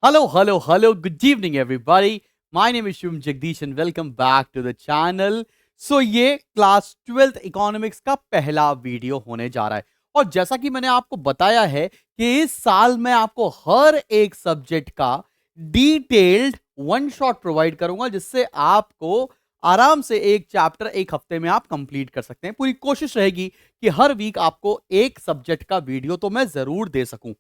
Hello. Good evening, everybody. My name is Shubham Jagdish and welcome back to the channel. ये class 12th economics का पहला video होने जा रहा है और जैसा कि मैंने आपको बताया है कि इस साल मैं आपको हर एक सब्जेक्ट का डिटेल्ड वन शॉट प्रोवाइड करूंगा जिससे आपको आराम से एक चैप्टर एक हफ्ते में आप कंप्लीट कर सकते हैं। पूरी कोशिश रहेगी कि हर वीक आपको एक सब्जेक्ट का वीडियो तो मैं जरूर दे सकूं।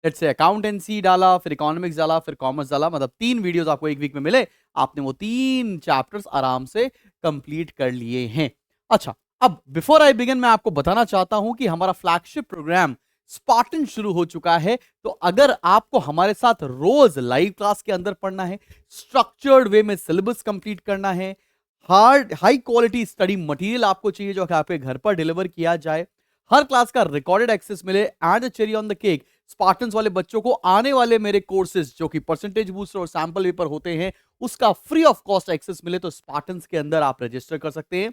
लेट्स से अकाउंटेंसी डाला, फिर इकोनॉमिक्स डाला, फिर कॉमर्स डाला, मतलब 3 वीडियोस आपको एक वीक में मिले। आपने वो 3 चैप्टर्स आराम से कंप्लीट कर लिए हैं। अच्छा, अब बिफोर आई बिगिन मैं आपको बताना चाहता हूं कि हमारा फ्लैगशिप प्रोग्राम स्पार्टन शुरू हो चुका है। तो अगर आपको हमारे साथ रोज लाइव क्लास के अंदर पढ़ना है, स्ट्रक्चर्ड वे में सिलेबस कंप्लीट करना है, हाई क्वालिटी स्टडी मटेरियल आपको चाहिए जो कि आपके घर पर डिलीवर किया जाए, हर क्लास का रिकॉर्डेड एक्सेस मिले and cherry on the cake, Spartans वाले बच्चों को आने वाले मेरे कोर्सेज जो कि परसेंटेज बूस्टर और सैंपल पेपर होते हैं उसका फ्री ऑफ कॉस्ट एक्सेस मिले तो स्पार्टन्स के अंदर आप रजिस्टर कर सकते हैं।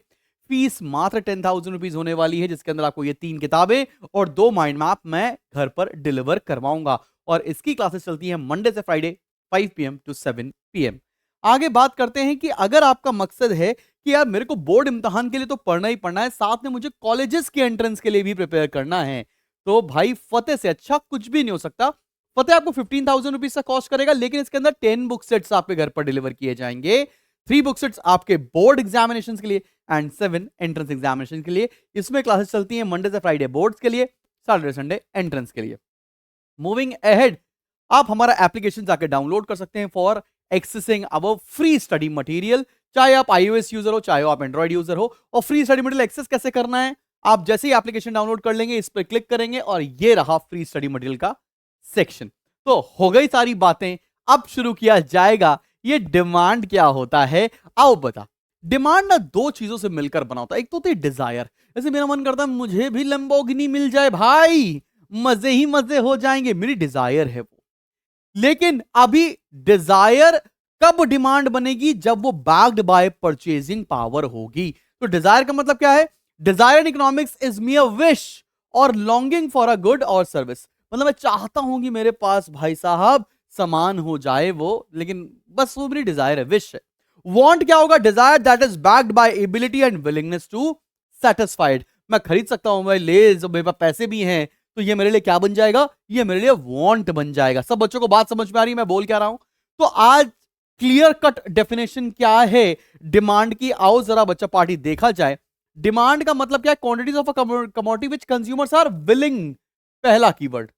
फीस मात्र 10,000 रुपीज होने वाली है जिसके अंदर आपको ये 3 किताबें और 2 माइंड मैप मैं घर पर डिलीवर करवाऊंगा और इसकी क्लासेस चलती हैं मंडे से फ्राइडे 5 PM to 7 PM। आगे बात करते हैं कि अगर आपका मकसद है कि यार मेरे को बोर्ड इम्तिहान के लिए तो पढ़ना ही पढ़ना है, साथ में मुझे कॉलेजेस के एंट्रेंस के लिए भी प्रिपेयर करना है, तो भाई फतेह से अच्छा कुछ भी नहीं हो सकता। फतेह आपको 15,000 रुपीज का कॉस्ट करेगा, लेकिन इसके अंदर 10 बुक सेट्स आपके घर पर डिलीवर किए जाएंगे, 3 बुक सेट्स आपके बोर्ड एग्जामिनेशन के लिए एंड 7 एंट्रेंस एग्जामिनेशन के लिए। इसमें क्लासेस चलती हैं मंडे से फ्राइडे बोर्ड्स के लिए, सैटरडे संडे एंट्रेंस के लिए। मूविंग अहेड, आप हमारा एप्लीकेशन जाकर डाउनलोड कर सकते हैं for accessing our free study material, चाहे आप iOS यूजर हो चाहे आप एंड्रॉइड यूजर हो। और फ्री स्टडी मटेरियल एक्सेस कैसे करना है, आप जैसे ही एप्लीकेशन डाउनलोड कर लेंगे इस पर क्लिक करेंगे और ये रहा फ्री स्टडी मटेरियल का सेक्शन। तो हो गई सारी बातें, अब शुरू किया जाएगा। ये डिमांड क्या होता है, आओ बता। डिमांड ना 2 चीजों से मिलकर बना होता है। एक तो होती है डिजायर, जैसे मेरा मन करता है मुझे भी लैम्बोर्गिनी मिल जाए भाई, मजे ही मजे हो जाएंगे, मेरी डिजायर है वो। लेकिन अभी डिजायर कब डिमांड बनेगी, जब वो बैक्ड बाय परचेजिंग पावर होगी। तो डिजायर का मतलब क्या है, desire in economics is mere wish और लॉन्गिंग फॉर अ गुड और सर्विस। मतलब मैं चाहता हूं कि मेरे पास भाई साहब सामान हो जाए वो, लेकिन बस वो मेरी डिजायर है, विश है। वांट क्या होगा, desire that is backed by ability and willingness to satisfied. मैं खरीद सकता हूं, मैं ले, जो मेरे पास पैसे भी हैं, तो ये मेरे लिए क्या बन जाएगा, ये मेरे लिए वांट बन जाएगा। सब बच्चों को बात समझ में आ रही है मैं बोल क्या रहा हूं। तो आज क्लियर कट डेफिनेशन क्या है डिमांड की, आओ जरा बच्चा पार्टी देखा जाए। डिमांड का मतलब क्या है, quantities of a commodity which consumers are willing, पहला कीवर्ड,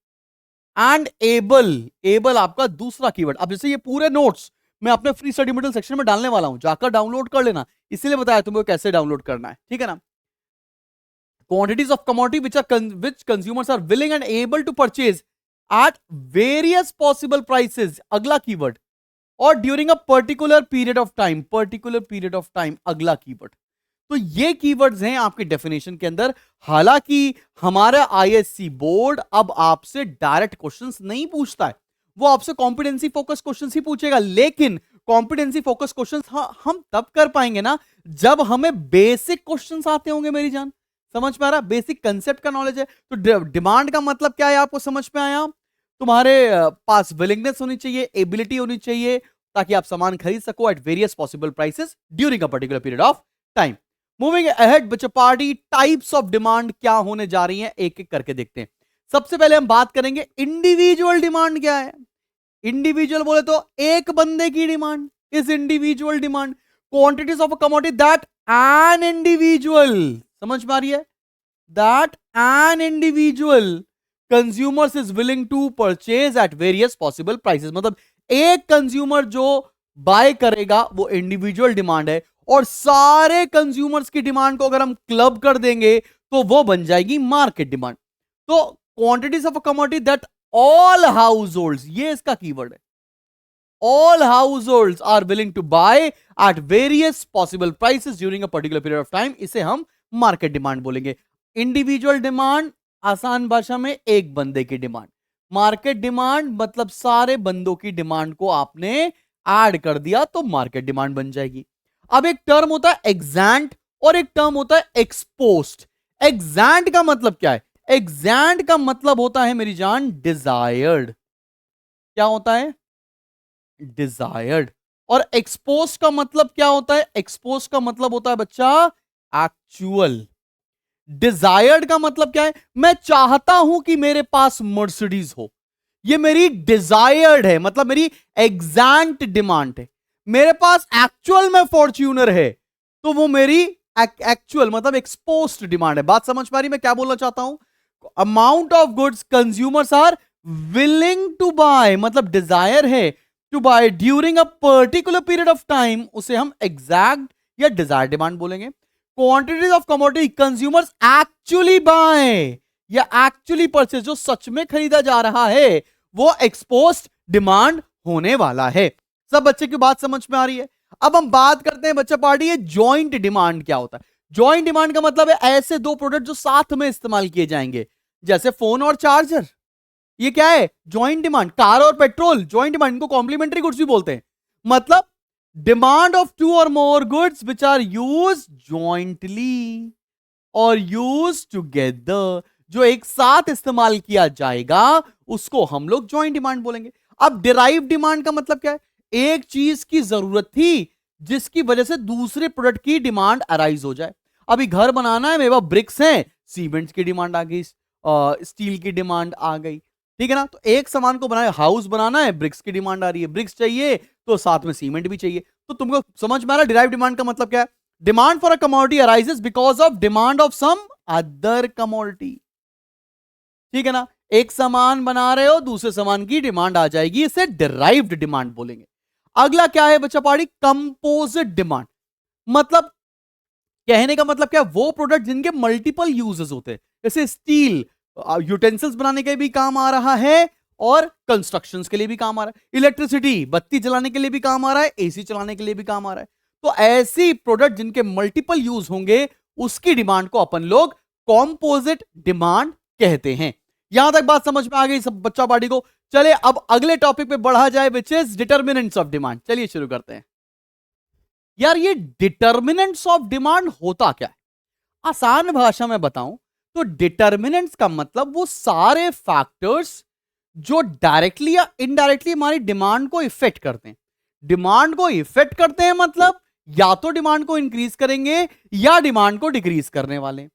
एंड एबल, एबल आपका दूसरा कीवर्ड। अब जैसे ये पूरे नोट्स मैं अपने फ्री स्टडी मटेरियल सेक्शन में डालने वाला हूं, जाकर डाउनलोड कर लेना, इसीलिए बताया तुम्हें कैसे डाउनलोड करना है, ठीक है ना। quantities of commodity which consumers are willing and able to purchase at various possible prices, अगला कीवर्ड, और during a particular period of time, particular period of time अगला कीवर्ड। तो ये कीवर्ड्स हैं आपके डेफिनेशन के अंदर। हालांकि हमारा आईएससी बोर्ड अब आपसे डायरेक्ट क्वेश्चंस नहीं पूछता है, वो आपसे कॉम्पिटेंसी फोकस क्वेश्चंस ही पूछेगा, लेकिन कॉम्पिटेंसी फोकस क्वेश्चंस हम तब कर पाएंगे ना जब हमें बेसिक क्वेश्चंस आते होंगे मेरी जान। समझ में आ रहा, बेसिक कंसेप्ट का नॉलेज है। तो डिमांड का मतलब क्या है आपको समझ में आया, तुम्हारे पास विलिंगनेस होनी चाहिए, एबिलिटी होनी चाहिए, ताकि आप सामान खरीद सको eight various possible prices during a particular period of time. Moving ahead बच्चों, पार्टी टाइप्स ऑफ डिमांड क्या होने जा रही हैं, एक एक करके देखते हैं। सबसे पहले हम बात करेंगे इंडिविजुअल डिमांड क्या है। इंडिविजुअल बोले तो एक बंदे की demand is individual demand. Quantities of a commodity that an individual, समझ में आ रही है, that an individual consumers is willing to purchase at various possible prices. मतलब एक कंज्यूमर जो बाय करेगा वो इंडिविजुअल डिमांड है, और सारे कंज्यूमर्स की डिमांड को अगर हम क्लब कर देंगे तो वो बन जाएगी मार्केट डिमांड। तो quantities of a commodity that all house holds, ये इसका कीवर्ड है, all households are willing to buy at various possible prices during a particular period of time, इसे हम मार्केट डिमांड बोलेंगे। इंडिविजुअल डिमांड आसान भाषा में एक बंदे की डिमांड, मार्केट डिमांड मतलब सारे बंदों की डिमांड को आपने ऐड कर दिया तो मार्केट डिमांड बन जाएगी। अब एक टर्म होता है एग्जैक्ट और एक टर्म होता है एक्सपोस्ट। एग्जैक्ट का मतलब क्या है, एग्जैक्ट का मतलब होता है मेरी जान डिजायर्ड। क्या होता है, डिजायर्ड। और एक्सपोज का मतलब क्या होता है? एक्सपोज का मतलब होता है बच्चा एक्चुअल। डिजायर्ड का मतलब क्या है? मैं चाहता हूं कि मेरे पास मर्सिडीज हो, ये मेरी डिजायर्ड है, मतलब मेरी एग्जैक्ट डिमांड है। मेरे पास एक्चुअल में फॉर्च्यूनर है, तो वो मेरी एक्चुअल मतलब एक्सपोज्ड डिमांड है। बात समझ पा रही मैं क्या बोलना चाहता हूं? Amount of goods consumers are willing to buy, मतलब डिजायर है to buy during a particular period of time, उसे हम एग्जैक्ट या डिजायर डिमांड बोलेंगे। Quantities of commodity consumers actually buy या एक्चुअली परचेज, जो सच में खरीदा जा रहा है, वो एक्सपोज्ड डिमांड होने वाला है। सब बच्चे की बात समझ में आ रही है? अब हम बात करते हैं बच्चा पार्टी, ये जॉइंट डिमांड क्या होता है? जॉइंट डिमांड का मतलब है ऐसे दो प्रोडक्ट जो साथ में इस्तेमाल किए जाएंगे, जैसे फोन और चार्जर। ये क्या है? Joint demand. कार और पेट्रोल जॉइंट डिमांड, इनको कॉम्प्लीमेंट्री गुड्स भी बोलते हैं। मतलब डिमांड ऑफ टू और more goods which are use jointly और यूज टुगेदर, जो एक साथ इस्तेमाल किया जाएगा, उसको हम लोग जॉइंट डिमांड बोलेंगे। अब डिराइव डिमांड का मतलब क्या है? एक चीज की जरूरत थी जिसकी वजह से दूसरे प्रोडक्ट की डिमांड अराइज हो जाए। अभी घर बनाना है, मेरे पास ब्रिक्स हैं, सीमेंट की डिमांड आ गई, स्टील की डिमांड आ गई, ठीक है ना? तो एक सामान को बनाए, हाउस बनाना है, ब्रिक्स की डिमांड आ रही है, ब्रिक्स चाहिए तो साथ में सीमेंट भी चाहिए। तो तुमको समझ में आ रहा है डिराइव डिमांड का मतलब क्या है? Demand for a commodity arises because of demand of some other commodity, ठीक है ना? एक सामान बना रहे हो, दूसरे सामान की डिमांड आ जाएगी, इसे डिराइव्ड डिमांड बोलेंगे। अगला क्या है बच्चा पाड़ी? Composite demand. मतलब कहने का मतलब क्या? वो प्रोडक्ट जिनके मल्टीपल यूजेस होते हैं, जैसे स्टील यूटेंसिल्स बनाने के भी काम आ रहा है और कंस्ट्रक्शंस के लिए भी काम आ रहा है। इलेक्ट्रिसिटी बत्ती जलाने के लिए भी काम आ रहा है, एसी चलाने के लिए भी काम आ रहा है। तो ऐसी प्रोडक्ट जिनके मल्टीपल यूज होंगे, उसकी डिमांड को अपन लोग कॉम्पोजिट डिमांड कहते हैं। यहां तक बात समझ में आ गई सब बच्चा पार्टी को? चले अब अगले टॉपिक पे बढ़ा जाए, which is determinants of demand. चलिए शुरू करते हैं। यार ये डिटर्मिनेंट्स ऑफ डिमांड होता क्या है? आसान भाषा में बताऊं तो डिटर्मिनेंट्स का मतलब वो सारे फैक्टर्स जो डायरेक्टली या इनडायरेक्टली हमारी डिमांड को इफेक्ट करते हैं। डिमांड को इफेक्ट करते हैं मतलब या तो डिमांड को इंक्रीज करेंगे या डिमांड को डिक्रीज करने वाले।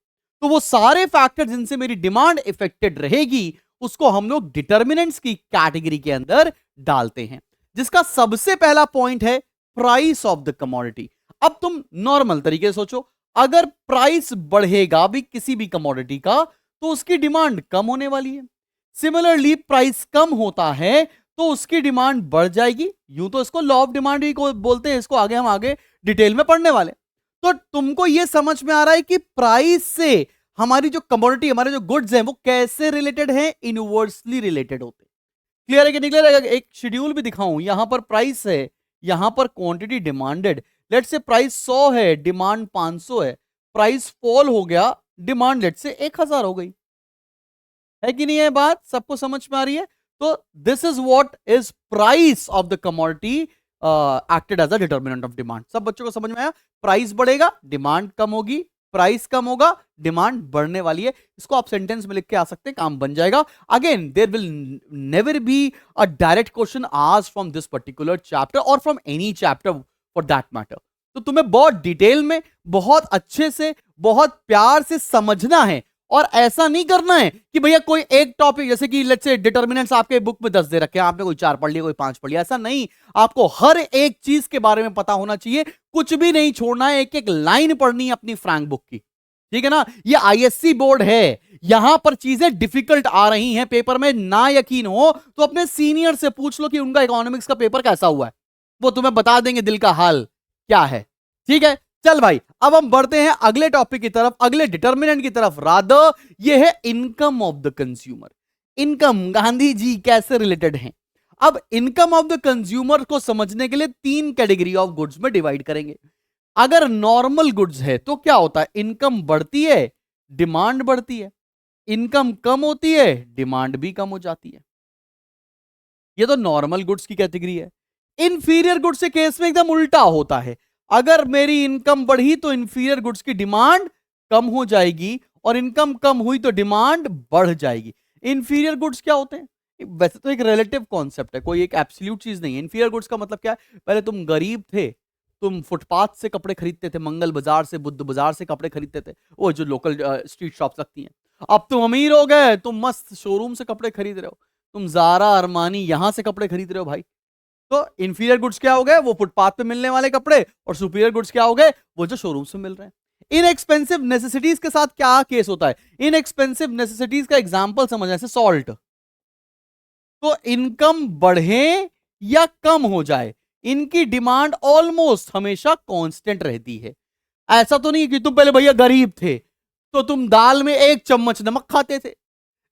तो वो सारे फैक्टर जिनसे मेरी डिमांड इफेक्टेड रहेगी, उसको हम लोग डिटर्मिनेंट्स की कैटेगरी के अंदर डालते हैं, जिसका सबसे पहला पॉइंट है प्राइस ऑफ द कमोडिटी। अब तुम नॉर्मल तरीके से सोचो, अगर प्राइस बढ़ेगा भी किसी भी कमोडिटी का, तो उसकी डिमांड कम होने वाली है। सिमिलरली प्राइस कम होता है तो उसकी डिमांड बढ़ जाएगी। यूं तो इसको लॉ ऑफ डिमांड ही को बोलते हैं, इसको हम आगे डिटेल में पढ़ने वाले। तो तुमको यह समझ में आ रहा है कि प्राइस से हमारी जो कमोडिटी, हमारे जो गुड्स हैं, वो कैसे रिलेटेड हैं? इनवर्सली रिलेटेड होते हैं। क्लियर है कि नहीं क्लियर है? एक शेड्यूल भी दिखाऊं, यहां पर प्राइस है, यहां पर क्वांटिटी डिमांडेड। लेट से प्राइस 100 है, डिमांड 500 है, प्राइस फॉल हो गया, डिमांड लेट से 1000 हो गई। है कि नहीं है? बात सबको समझ में आ रही है? तो this is what is price of the commodity acted as a determinant of demand. सब बच्चों को समझ में आया? प्राइस बढ़ेगा, डिमांड कम होगी, प्राइस कम होगा, डिमांड बढ़ने वाली है। इसको आप सेंटेंस में लिख के आ सकते हैं, काम बन जाएगा। Again there will never be a direct question asked from this particular chapter और from any chapter for that matter. तो तुम्हें बहुत डिटेल में, बहुत अच्छे से, बहुत प्यार से समझना है। और ऐसा नहीं करना है कि भैया कोई एक टॉपिक, जैसे कि लेट्स से डिटर्मिनेंट्स आपके बुक में 10 दे रखे हैं, आपने कोई 4 पढ़ लिया, कोई 5 पढ़ लिया, ऐसा नहीं। आपको हर एक चीज के बारे में पता होना चाहिए, कुछ भी नहीं छोड़ना है, एक एक लाइन पढ़नी है अपनी फ्रैंक बुक की, ठीक है ना? ये आईएससी बोर्ड है, यहां पर चीजें डिफिकल्ट आ रही हैं पेपर में। ना यकीन हो तो अपने सीनियर से पूछ लो कि उनका इकोनॉमिक्स का पेपर कैसा हुआ है, वो तुम्हें बता देंगे दिल का हाल क्या है, ठीक है? चल भाई, अब हम बढ़ते हैं अगले टॉपिक की तरफ, अगले डिटर्मिनेंट की तरफ। रादर ये है income of the consumer. Income Gandhi ji कैसे रिलेटेड हैं? अब इनकम ऑफ द कंज्यूमर को समझने के लिए 3 कैटेगरी ऑफ गुड्स में डिवाइड करेंगे। अगर नॉर्मल गुड्स है तो क्या होता है? इनकम बढ़ती है, डिमांड बढ़ती है। इनकम कम होती है, डिमांड भी कम हो जाती है। ये तो नॉर्मल गुड्स की कैटेगरी है। इंफीरियर गुड्स के केस में एकदम उल्टा होता है। अगर मेरी इनकम बढ़ी तो इंफीरियर गुड्स की डिमांड कम हो जाएगी, और इनकम कम हुई तो डिमांड बढ़ जाएगी। इंफीरियर गुड्स क्या होते हैं? वैसे तो एक रिलेटिव कॉन्सेप्ट है, कोई एक एब्सोल्यूट चीज नहीं है। इंफीरियर गुड्स का मतलब क्या है? पहले तुम गरीब थे, तुम फुटपाथ से कपड़े खरीदते थे, मंगल बाजार से, बुद्ध बाजार से कपड़े खरीदते थे, वो जो लोकल स्ट्रीट शॉप्स लगती हैं। अब तुम अमीर हो गए, तुम मस्त शोरूम से कपड़े खरीद रहे हो, तुम जारा अरमानी यहां से कपड़े खरीद रहे हो भाई। तो इंफीरियर गुड्स क्या हो गए? वो फुटपाथ पे मिलने वाले कपड़े। और सुपीरियर गुड्स क्या हो गए? वो जो शोरूम से मिल रहे हैं। इनएक्सपेंसिव नेसेसिटीज के साथ क्या केस होता है? इनएक्सपेंसिव नेसेसिटीज का एग्जांपल समझ, जैसे सॉल्ट। तो इनकम बढ़े या कम हो जाए, इनकी डिमांड ऑलमोस्ट हमेशा कांस्टेंट रहती है। ऐसा तो नहीं कि तुम पहले भैया गरीब थे तो तुम दाल में 1 चम्मच नमक खाते थे,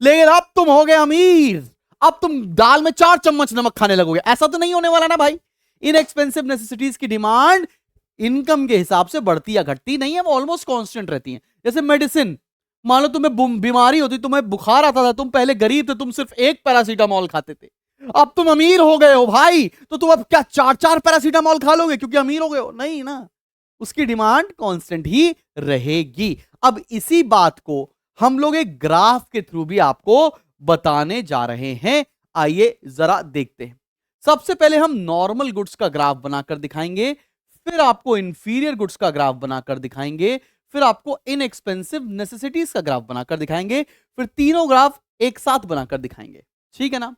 लेकिन अब तुम हो गए अमीर, अब तुम दाल में 4 चम्मच नमक खाने लगोगे। ऐसा तो नहीं होने वाला ना भाई। इनएक्सपेंसिव नेसेसिटीज की डिमांड इनकम के हिसाब से बढ़ती या घटती नहीं है, वो ऑलमोस्ट कांस्टेंट रहती है। जैसे मेडिसिन, मान लो तुम्हें बीमारी होती, तुम्हें बुखार आता था, तुम पहले गरीब थे, तुम सिर्फ 1 पैरासीटामॉल खाते थे। अब तुम अमीर हो गए हो भाई, तो तुम अब क्या 4 4 पैरासीटामॉल खा लोगे क्योंकि अमीर हो गए हो? नहीं ना, उसकी डिमांड कांस्टेंट ही रहेगी। अब इसी बात को हम लोग एक ग्राफ के थ्रू भी आपको बताने जा रहे हैं। आइए जरा देखते हैं। सबसे पहले हम नॉर्मल गुड्स का ग्राफ बनाकर दिखाएंगे, फिर आपको इंफीरियर गुड्स का ग्राफ बनाकर दिखाएंगे, फिर आपको इनएक्सपेंसिव नेसेसिटीज का ग्राफ बनाकर दिखाएंगे, फिर तीनों ग्राफ एक साथ बनाकर दिखाएंगे। ठीक है ना?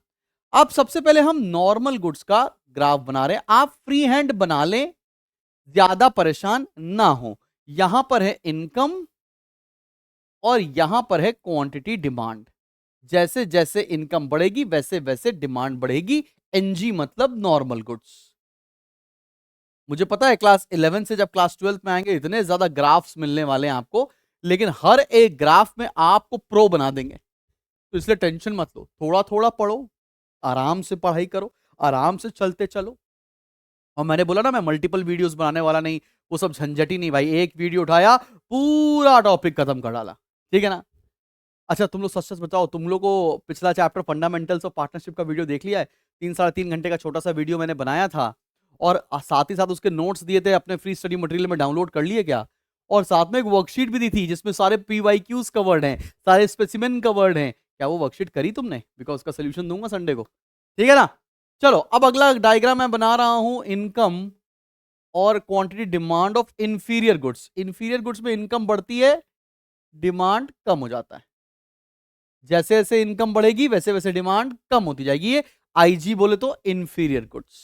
अब सबसे पहले हम नॉर्मल गुड्स का ग्राफ बना रहे हैं। आप फ्री हैंड बना लें, ज्यादा परेशान ना हो। यहां पर है इनकम और यहां पर है क्वांटिटी डिमांड। जैसे जैसे इनकम बढ़ेगी वैसे वैसे डिमांड बढ़ेगी। एनजी मतलब नॉर्मल गुड्स। मुझे पता है क्लास 11 से जब क्लास 12 में आएंगे इतने ज्यादा ग्राफ्स मिलने वाले हैं आपको, लेकिन हर एक ग्राफ में आपको प्रो बना देंगे। तो इसलिए टेंशन मत लो, थोड़ा थोड़ा पढ़ो, आराम से पढ़ाई करो, आराम से चलते चलो। और मैंने बोला ना, मैं मल्टीपल वीडियोस बनाने वाला नहीं, वो सब झंझट ही नहीं भाई। एक वीडियो उठाया, पूरा टॉपिक खत्म कर डाला। ठीक है ना? अच्छा तुम लोग सच सच बताओ, तुम लोग को पिछला चैप्टर फंडामेंटल्स ऑफ पार्टनरशिप का वीडियो देख लिया है? 3 साढ़े 3 घंटे का छोटा सा वीडियो मैंने बनाया था, और साथ ही साथ उसके नोट्स दिए थे, अपने फ्री स्टडी मटेरियल में डाउनलोड कर लिए क्या? और साथ में एक वर्कशीट भी दी थी जिसमें सारे PYQs कवर्ड हैं, सारे स्पेसिमेन कवर्ड हैं। क्या वो वर्कशीट करी तुमने? बिकॉज उसका सोल्यूशन दूंगा संडे को। ठीक है ना? चलो अब अगला डायग्राम मैं बना रहा हूं, इनकम और quantity demand of inferior goods. Inferior goods में इनकम बढ़ती है, डिमांड कम हो जाता है। जैसे जैसे इनकम बढ़ेगी वैसे वैसे डिमांड कम होती जाएगी। ये आईजी बोले तो इंफीरियर गुड्स।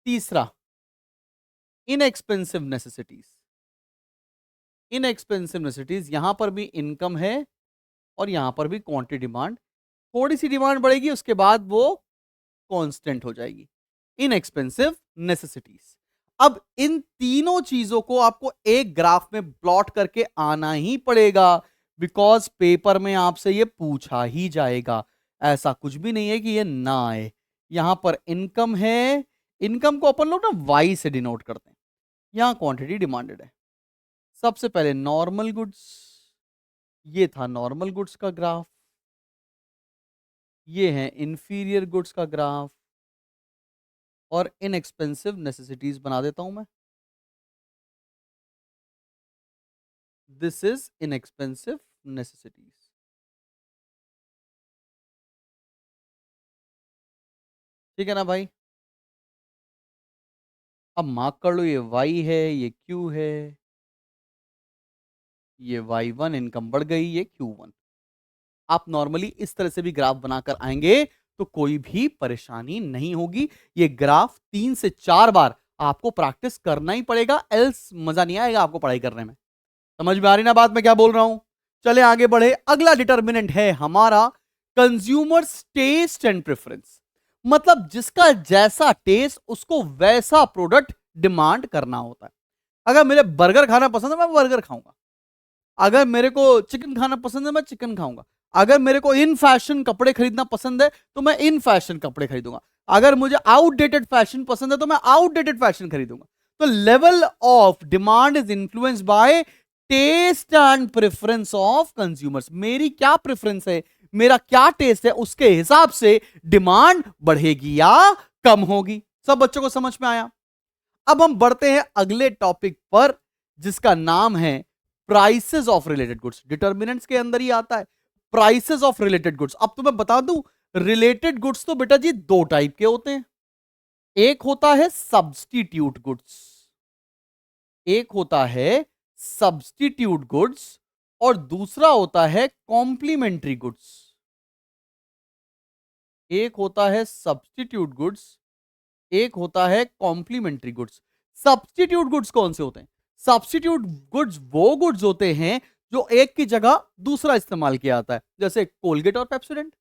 तीसरा, इनएक्सपेंसिव नेसेसिटीज। इनएक्सपेंसिव नेसेसिटीज, यहां पर भी इनकम है और यहां पर भी क्वांटिटी डिमांड। थोड़ी सी डिमांड बढ़ेगी, उसके बाद वो कांस्टेंट हो जाएगी। Inexpensive necessities. अब इन तीनों चीजों को आपको एक ग्राफ में प्लॉट करके आना ही पड़ेगा, बिकॉज पेपर में आपसे ये पूछा ही जाएगा। ऐसा कुछ भी नहीं है कि ये ना आए। यहां पर इनकम है, इनकम को अपन लोग ना वाई से डिनोट करते हैं। यहां क्वांटिटी डिमांडेड है। सबसे पहले नॉर्मल गुड्स, ये था नॉर्मल गुड्स का ग्राफ, ये है इंफीरियर गुड्स का ग्राफ, और इनएक्सपेंसिव नेसेसिटीज बना देता हूं मैं। This is inexpensive necessities. ठीक है ना भाई? अब मार्क कर लो, ये y है, ये q है, ये y1 इनकम बढ़ गई, ये q1। आप नॉर्मली इस तरह से भी ग्राफ बनाकर आएंगे तो कोई भी परेशानी नहीं होगी। ये ग्राफ 3 से 4 बार आपको प्रैक्टिस करना ही पड़ेगा, एल्स मजा नहीं आएगा आपको पढ़ाई करने में। समझ में आ रही ना बात मैं क्या बोल रहा हूं? चले आगे बढ़े। अगला डिटर्मिनेंट है हमारा कंज्यूमर्स टेस्ट एंड प्रेफरेंस। मतलब जिसका जैसा टेस्ट उसको वैसा प्रोडक्ट डिमांड करना होता है। अगर मेरे बर्गर खाना पसंद है मैं बर्गर खाऊंगा, अगर मेरे को चिकन खाना पसंद है मैं चिकन खाऊंगा, अगर मेरे को इन फैशन कपड़े खरीदना पसंद है तो मैं इन फैशन कपड़े खरीदूंगा, अगर मुझे आउटडेटेड फैशन पसंद है तो मैं आउटडेटेड फैशन खरीदूंगा। तो level of demand is influenced by taste and preference of consumers. मेरी क्या प्रेफरेंस है, मेरा क्या टेस्ट है, उसके हिसाब से डिमांड बढ़ेगी या कम होगी। सब बच्चों को समझ में आया? अब हम बढ़ते हैं अगले टॉपिक पर जिसका नाम है prices of related goods. Determinants के अंदर ही आता है प्राइसेस ऑफ रिलेटेड गुड्स। अब तो मैं बता दूं, रिलेटेड गुड्स तो बेटा जी दो टाइप के होते हैं, एक होता है सब्स्टिट्यूट गुड्स, एक होता है सब्स्टिट्यूट गुड्स और दूसरा होता है कॉम्प्लीमेंट्री गुड्स। एक होता है सब्स्टिट्यूट गुड्स, एक होता है कॉम्प्लीमेंट्री गुड्स। सब्स्टिट्यूट गुड्स कौन से होते हैं? सब्स्टिट्यूट गुड्स वो गुड्स होते हैं जो एक की जगह दूसरा इस्तेमाल किया जाता है, जैसे कोलगेट और पेप्सोडेंट।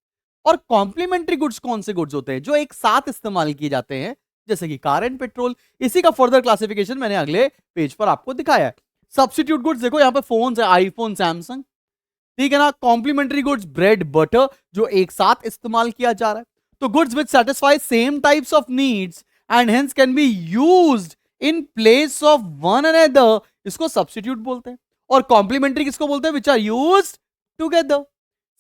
और कॉम्प्लीमेंट्री गुड्स कौन से गुड्स होते हैं? जो एक साथ इस्तेमाल किए जाते हैं, जैसे कि कार एंड पेट्रोल। इसी का फर्दर क्लासिफिकेशन मैंने अगले पेज पर आपको दिखाया है। सब्स्टिट्यूट गुड्स देखो यहां पे फोन है, आईफोन, सैमसंग, ठीक है ना। कॉम्प्लीमेंट्री गुड्स ब्रेड, बटर, जो एक साथ इस्तेमाल किया जा रहा है। तो goods which satisfy same types of needs and hence can be used in place of one another, इसको सब्स्टिट्यूट बोलते हैं। और कॉम्प्लीमेंट्री किसको बोलते हैं? Which are used together.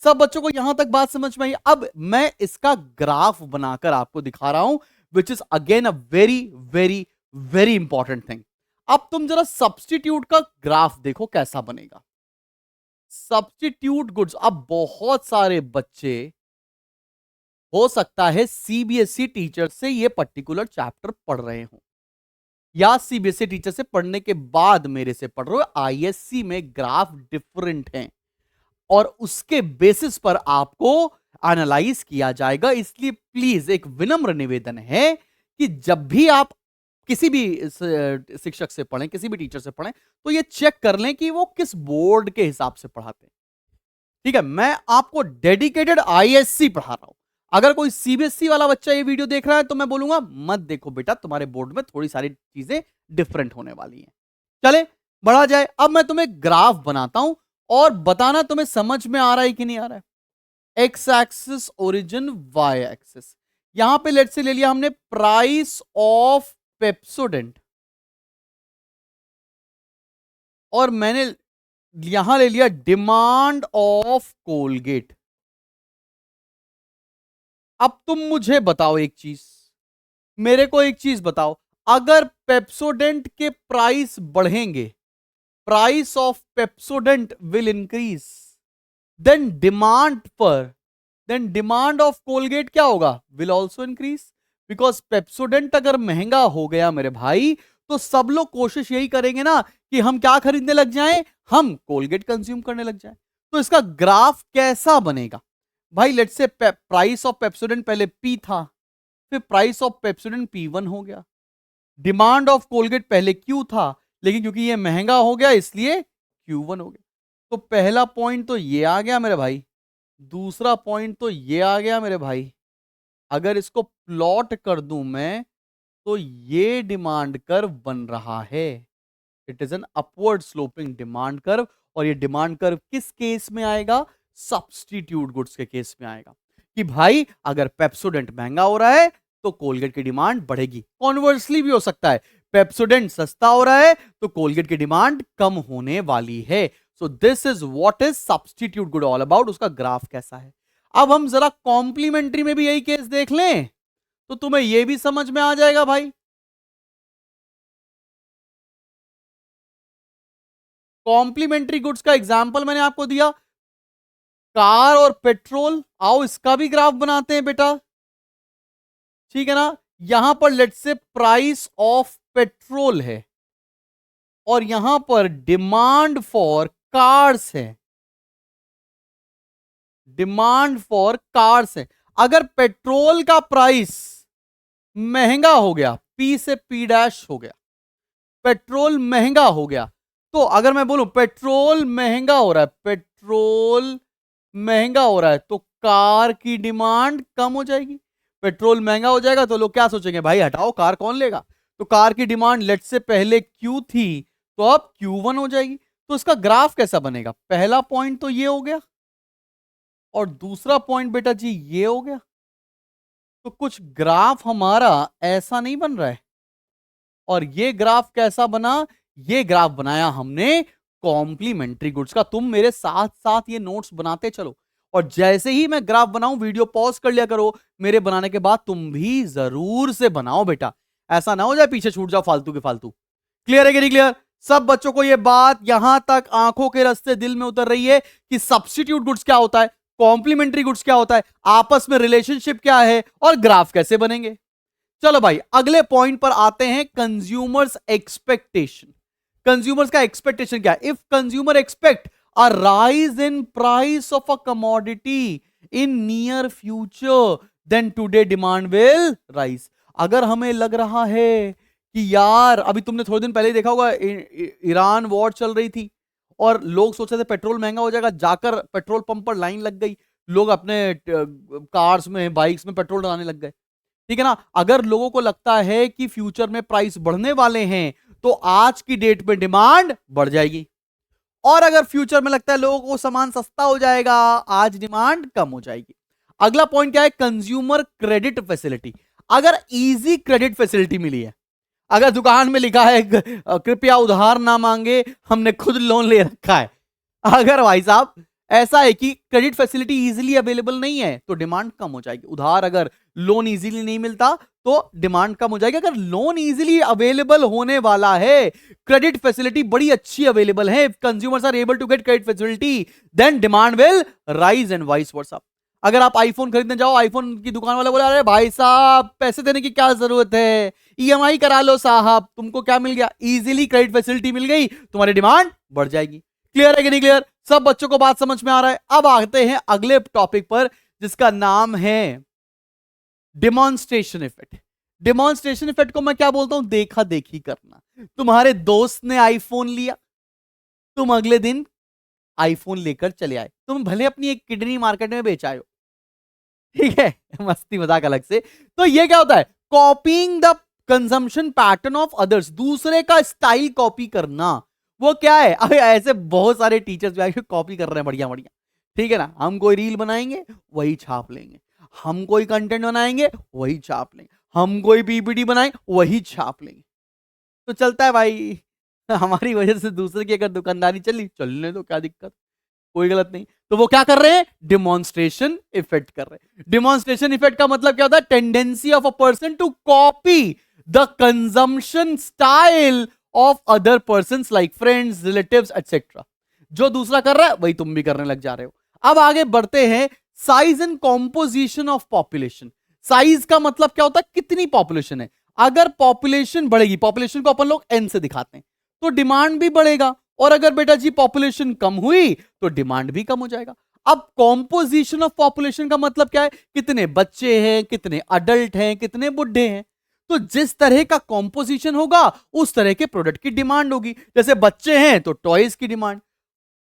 सब बच्चों को यहां तक बात समझ में आई? अब मैं इसका ग्राफ बनाकर आपको दिखा रहा हूं, which is again a very very very important thing. अब तुम जरा सब्स्टिट्यूट का ग्राफ देखो कैसा बनेगा। सब्स्टिट्यूट गुड्स, अब बहुत सारे बच्चे हो सकता है सीबीएसई टीचर से ये पर्टिकुलर चैप्टर पढ़ रहे हो, या सीबीएसई टीचर से पढ़ने के बाद मेरे से पढ़ रहे हो। आईएससी में ग्राफ डिफरेंट हैं और उसके बेसिस पर आपको एनालाइज किया जाएगा। इसलिए प्लीज एक विनम्र निवेदन है कि जब भी आप किसी भी शिक्षक से पढ़ें, किसी भी टीचर से पढ़ें, तो ये चेक कर लें कि वो किस बोर्ड के हिसाब से पढ़ाते हैं। ठीक है, मैं आपको डेडिकेटेड आईएससी पढ़ा रहा हूं। अगर कोई सीबीएसई वाला बच्चा ये वीडियो देख रहा है तो मैं बोलूंगा मत देखो बेटा, तुम्हारे बोर्ड में थोड़ी सारी चीजें डिफरेंट होने वाली हैं। चले बढ़ा जाए। अब मैं तुम्हें ग्राफ बनाता हूं और बताना तुम्हें समझ में आ रहा है कि नहीं आ रहा है। X axis origin, Y axis. यहां पे लेट से ले लिया हमने प्राइस ऑफ पेप्सोडेंट, और मैंने यहां ले लिया डिमांड ऑफ कोलगेट। अब तुम मुझे बताओ एक चीज, मेरे को एक चीज बताओ, अगर पेप्सोडेंट के प्राइस बढ़ेंगे, price of Pepsodent will increase, then demand of Colgate क्या होगा? Will also increase. Because Pepsodent अगर महंगा हो गया मेरे भाई, तो सब लोग कोशिश यही करेंगे ना कि हम क्या खरीदने लग जाएं, हम कोलगेट कंज्यूम करने लग जाएं। तो इसका ग्राफ कैसा बनेगा भाई? Let's say price of Pepsodent पहले पी था, फिर प्राइस ऑफ पेप्सोडेंट P1 हो गया। डिमांड ऑफ कोलगेट पहले Q था, लेकिन क्योंकि ये महंगा हो गया इसलिए Q1 हो गया। तो पहला पॉइंट तो ये आ गया मेरे भाई, दूसरा पॉइंट तो ये आ गया मेरे भाई। अगर इसको प्लॉट कर दूं मैं, तो ये डिमांड कर्व बन रहा है। It is an upward sloping demand curve. और ये डिमांड कर्व किस केस में आएगा? सब्स्टिट्यूट गुड्स के केस में आएगा कि भाई अगर पेप्सोडेंट महंगा हो रहा है तो कोलगेट की डिमांड बढ़ेगी। कॉन्वर्सली भी हो सकता है, पेप्सोडेंट सस्ता हो रहा है तो कोलगेट की डिमांड कम होने वाली है। So this is what is substitute good all about. उसका ग्राफ कैसा है? अब हम जरा कॉम्प्लीमेंट्री में भी यही केस देख लें तो तुम्हें यह भी समझ में आ जाएगा भाई। कॉम्प्लीमेंट्री गुड्स का एग्जांपल मैंने आपको दिया, कार और पेट्रोल। आओ इसका भी ग्राफ बनाते हैं बेटा, ठीक है ना। यहां पर लेट से प्राइस ऑफ पेट्रोल है और यहां पर डिमांड फॉर कार्स है, डिमांड फॉर कार्स है। अगर पेट्रोल का प्राइस महंगा हो गया, P से P डैश हो गया, पेट्रोल महंगा हो गया, तो अगर मैं बोलूं पेट्रोल महंगा हो रहा है, पेट्रोल महंगा हो रहा है, तो कार की डिमांड कम हो जाएगी। पेट्रोल महंगा हो जाएगा तो लोग क्या सोचेंगे, भाई हटाओ कार कौन लेगा। तो कार की डिमांड लेट से पहले Q थी तो अब Q1 हो जाएगी। तो इसका ग्राफ कैसा बनेगा? पहला पॉइंट तो ये हो गया और दूसरा पॉइंट बेटा जी ये हो गया। तो कुछ ग्राफ हमारा ऐसा नहीं बन रहा है। और ये ग्राफ कैसा बना? ये ग्राफ बनाया हमने कॉम्प्लीमेंट्री गुड्स का। तुम मेरे साथ साथ ये नोट्स बनाते चलो, और जैसे ही मैं ग्राफ बनाऊं वीडियो पॉज कर लिया करो, मेरे बनाने के बाद तुम भी जरूर से बनाओ बेटा, ऐसा ना हो जाए पीछे छूट जाओ फालतू के फालतू। क्लियर है कि नहीं क्लियर? सब बच्चों को ये बात यहां तक आंखों के रास्ते दिल में उतर रही है कि सब्स्टिट्यूट गुड्स क्या होता है? कॉम्प्लीमेंट्री गुड्स क्या होता है, आपस में रिलेशनशिप क्या है, और ग्राफ कैसे बनेंगे। चलो भाई अगले पॉइंट पर आते हैं, कंज्यूमर्स एक्सपेक्टेशन। कंज्यूमर्स का एक्सपेक्टेशन क्या है, if consumer expect a rise in price of a commodity in near future then today demand will rise. अगर हमें लग रहा है कि यार, अभी तुमने थोड़े दिन पहले ही देखा होगा, ईरान वॉर चल रही थी और लोग सोच रहे थे पेट्रोल महंगा हो जाएगा, जाकर पेट्रोल पंप पर लाइन लग गई, लोग अपने कार्स में बाइक्स में पेट्रोल डालने लग गए, ठीक है ना। अगर लोगों को लगता है कि फ्यूचर में प्राइस बढ़ने वाले हैं तो आज की डेट में डिमांड बढ़ जाएगी, और अगर फ्यूचर में लगता है लोगों को सामान सस्ता हो जाएगा, आज डिमांड कम हो जाएगी। अगला पॉइंट क्या है, कंज्यूमर क्रेडिट फैसिलिटी। अगर इजी क्रेडिट फैसिलिटी मिली है, अगर दुकान में लिखा है कृपया उधार ना मांगे, हमने खुद लोन ले रखा है, अगर भाई साहब ऐसा है कि क्रेडिट फैसिलिटी इजीली अवेलेबल नहीं है तो डिमांड कम हो जाएगी। उधार, अगर लोन इजीली नहीं मिलता तो डिमांड कम हो जाएगी। अगर लोन इजीली अवेलेबल होने वाला है, क्रेडिट फैसिलिटी बड़ी अच्छी अवेलेबल है, consumers are able to get credit facility, then demand will rise and vice versa. अगर आप आईफोन खरीदने जाओ, आईफोन की दुकान वाला बोला, अरे भाई साहब पैसे देने की क्या जरूरत है, ईएमआई करा लो साहब, तुमको क्या मिल गया, इजीली क्रेडिट फैसिलिटी मिल गई, तुम्हारी डिमांड बढ़ जाएगी। क्लियर है कि नहीं क्लियर, सब बच्चों को बात समझ में आ रहा है। अब आते हैं अगले टॉपिक पर जिसका नाम है डिमॉन्स्ट्रेशन इफेक्ट। डिमॉन्स्ट्रेशन इफेक्ट को मैं क्या बोलता हूं, देखा देखी करना। तुम्हारे दोस्त ने आईफोन लिया, तुम अगले दिन आईफोन लेकर चले आए, तुम भले अपनी एक किडनी मार्केट में बेच आए हो, ठीक है, मस्ती मजाक अलग से। तो ये क्या होता है, copying the consumption pattern of others, दूसरे का स्टाइल कॉपी करना। वो क्या है, अरे ऐसे बहुत सारे टीचर्स भी कॉपी कर रहे हैं बढ़िया बढ़िया, ठीक है ना। हम कोई रील बनाएंगे वही छाप लेंगे, हम कोई कंटेंट बनाएंगे वही छाप लेंगे, हम कोई पीपीटी बनाएंगे वही छाप लेंगे, तो चलता है भाई। हमारी वजह से दूसरे की अगर दुकानदारी चली, चलने तो क्या दिक्कत, कोई गलत नहीं। तो वो क्या कर रहे हैं, डिमॉन्स्ट्रेशन इफेक्ट कर रहे हैं। डिमॉन्स्ट्रेशन इफेक्ट का मतलब क्या होता है, tendency of a person to copy the consumption style of other person like friends, relatives etcetera. जो दूसरा कर रहा है वही तुम भी करने लग जा रहे हो। अब आगे बढ़ते हैं, size and composition of population. Size का मतलब क्या होता है, कितनी पॉपुलेशन है। अगर पॉपुलेशन बढ़ेगी, पॉपुलेशन को अपन लोग एन से दिखाते हैं, तो डिमांड भी बढ़ेगा, और अगर बेटा जी पॉपुलेशन कम हुई तो डिमांड भी कम हो जाएगा। अब कॉम्पोजिशन ऑफ पॉपुलेशन का मतलब क्या है, कितने बच्चे हैं, कितने अडल्ट हैं, कितने बुढ़े हैं। तो जिस तरह का कॉम्पोजिशन होगा उस तरह के प्रोडक्ट की डिमांड होगी। जैसे बच्चे हैं तो टॉयज की डिमांड,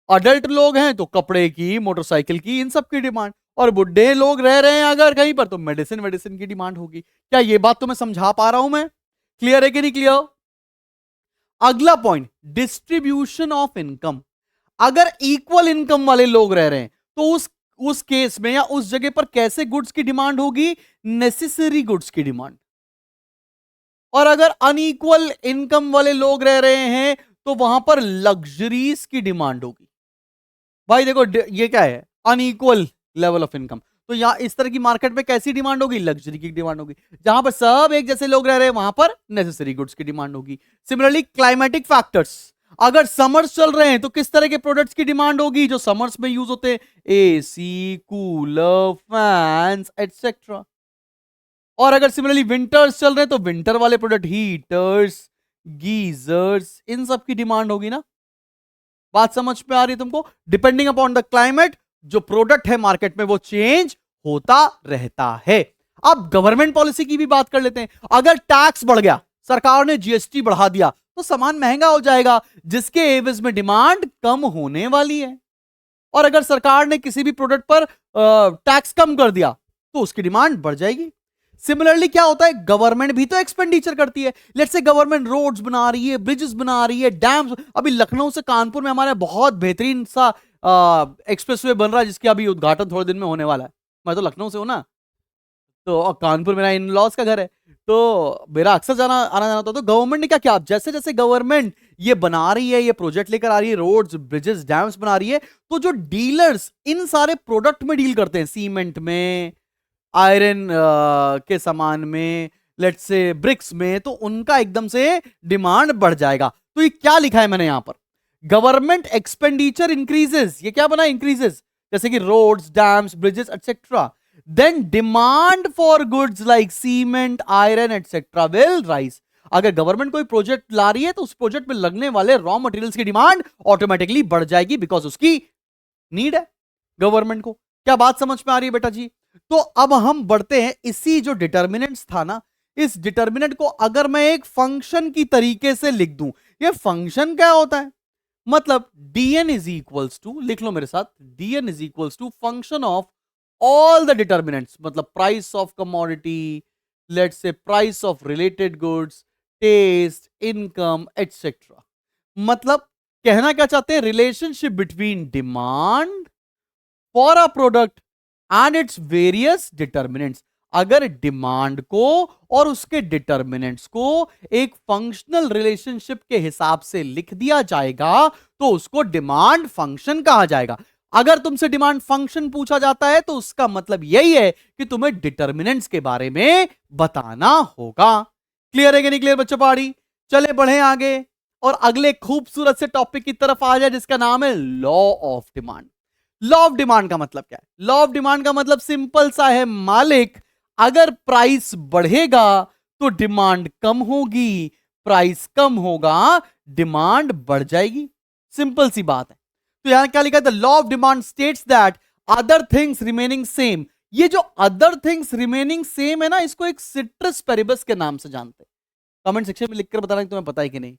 अडल्ट लोग हैं तो कपड़े की, मोटरसाइकिल की, इन सब की डिमांड, और बुढ़े लोग रह रहे हैं अगर कहीं पर तो मेडिसिन मेडिसिन की डिमांड होगी। क्या ये बात तो मैं समझा पा रहा हूं मैं, क्लियर है कि नहीं क्लियर। अगला पॉइंट, डिस्ट्रीब्यूशन ऑफ इनकम। अगर इक्वल इनकम वाले लोग रह रहे हैं तो उस केस में या उस जगह पर कैसे गुड्स की डिमांड होगी, नेसेसरी गुड्स की डिमांड। और अगर अनइक्वल इनकम वाले लोग रह रहे हैं तो वहां पर लग्जरीज की डिमांड होगी। भाई देखो ये क्या है, अनइक्वल लेवल ऑफ इनकम, तो यहां इस तरह की मार्केट में कैसी डिमांड होगी, लग्जरी की डिमांड होगी। जहां पर सब एक जैसे लोग रह रहे हैं वहां पर नेसेसरी गुड्स की डिमांड होगी। सिमिलरली क्लाइमेटिक फैक्टर्स, अगर समर्स चल रहे हैं तो किस तरह के प्रोडक्ट्स की डिमांड होगी, जो समर्स में यूज होते हैं, एसी, कूलर, फैंस एटसेट्रा। और अगर सिमिलरली विंटर्स चल रहे हैं तो विंटर वाले प्रोडक्ट, हीटर्स, गीजर्स, इन सब की डिमांड होगी ना। बात समझ में आ रही है तुमको। डिपेंडिंग अपॉन द क्लाइमेट जो प्रोडक्ट है मार्केट में वो चेंज होता रहता है। अब गवर्नमेंट पॉलिसी की भी बात कर लेते हैं। अगर टैक्स बढ़ गया, सरकार ने जीएसटी बढ़ा दिया, तो सामान महंगा हो जाएगा, जिसके एवज में डिमांड कम होने वाली है। और अगर सरकार ने किसी भी प्रोडक्ट पर टैक्स कम कर दिया तो उसकी डिमांड बढ़ जाएगी। सिमिलरली क्या होता है, गवर्नमेंट भी तो एक्सपेंडिचर करती है। लेट्स से गवर्नमेंट रोड्स बना रही है, ब्रिजेस बना रही है, डैम्स। अभी लखनऊ से कानपुर में हमारे बहुत बेहतरीन सा एक्सप्रेसवे बन रहा है, जिसकी अभी उद्घाटन थोड़े दिन में होने वाला है। मैं तो लखनऊ से हूं ना, तो कानपुर मेरा इन लॉज का घर है, तो मेरा अक्सर आना जाना होता है। तो गवर्नमेंट ने क्या किया, जैसे जैसे गवर्नमेंट ये बना रही है, ये प्रोजेक्ट लेकर आ रही है, रोड्स, ब्रिजेस, डैम्स बना रही है, तो जो डीलर्स इन सारे प्रोडक्ट में डील करते हैं, सीमेंट में, आयरन के सामान में, लेट्स से ब्रिक्स में, तो उनका एकदम से डिमांड बढ़ जाएगा। तो ये क्या लिखा है मैंने यहां पर, गवर्नमेंट एक्सपेंडिचर इंक्रीजेस, ये क्या बना, इंक्रीजेस। जैसे कि roads, dams, bridges etcetera, then demand for goods like cement, iron etcetera will rise. अगर गवर्नमेंट कोई प्रोजेक्ट ला रही है तो उस प्रोजेक्ट में लगने वाले रॉ मटेरियल्स की डिमांड ऑटोमेटिकली बढ़ जाएगी, बिकॉज उसकी नीड है गवर्नमेंट को। क्या बात समझ में आ रही है बेटा जी? तो अब हम बढ़ते हैं, इसी जो डिटर्मिनेंट्स था ना, इस डिटर्मिनेंट को अगर मैं एक फंक्शन की तरीके से लिख दूं, ये फंक्शन क्या होता है? मतलब dn इज इक्वल्स टू, लिख लो मेरे साथ, dn is equals to function of all the determinants, मतलब price of commodity, let's say price of related goods, taste, income etcetera. मतलब कहना क्या चाहते हैं? Relationship between demand for a product and its various determinants. अगर demand को और उसके डिटर्मिनेंट्स को एक फंक्शनल रिलेशनशिप के हिसाब से लिख दिया जाएगा तो उसको डिमांड फंक्शन कहा जाएगा। अगर तुमसे डिमांड फंक्शन पूछा जाता है तो उसका मतलब यही है कि तुम्हें डिटर्मिनेंट्स के बारे में बताना होगा। क्लियर है कि नहीं क्लियर बच्चों पहाड़ी? चले बढ़े आगे और अगले खूबसूरत से टॉपिक की तरफ आ जाए जिसका नाम है law of demand. Law of demand का मतलब क्या है? लॉ ऑफ डिमांड का मतलब सिंपल सा है मालिक, अगर प्राइस बढ़ेगा तो डिमांड कम होगी, प्राइस कम होगा डिमांड बढ़ जाएगी। सिंपल सी बात है। तो यहां क्या लिखा है? The law of demand states that other things remaining same. ये जो अदर थिंग्स रिमेनिंग सेम है ना, इसको एक सिट्रस पेरिबस के नाम से जानते हैं। कमेंट सेक्शन में लिखकर बताना कि तुम्हें पता है कि नहीं।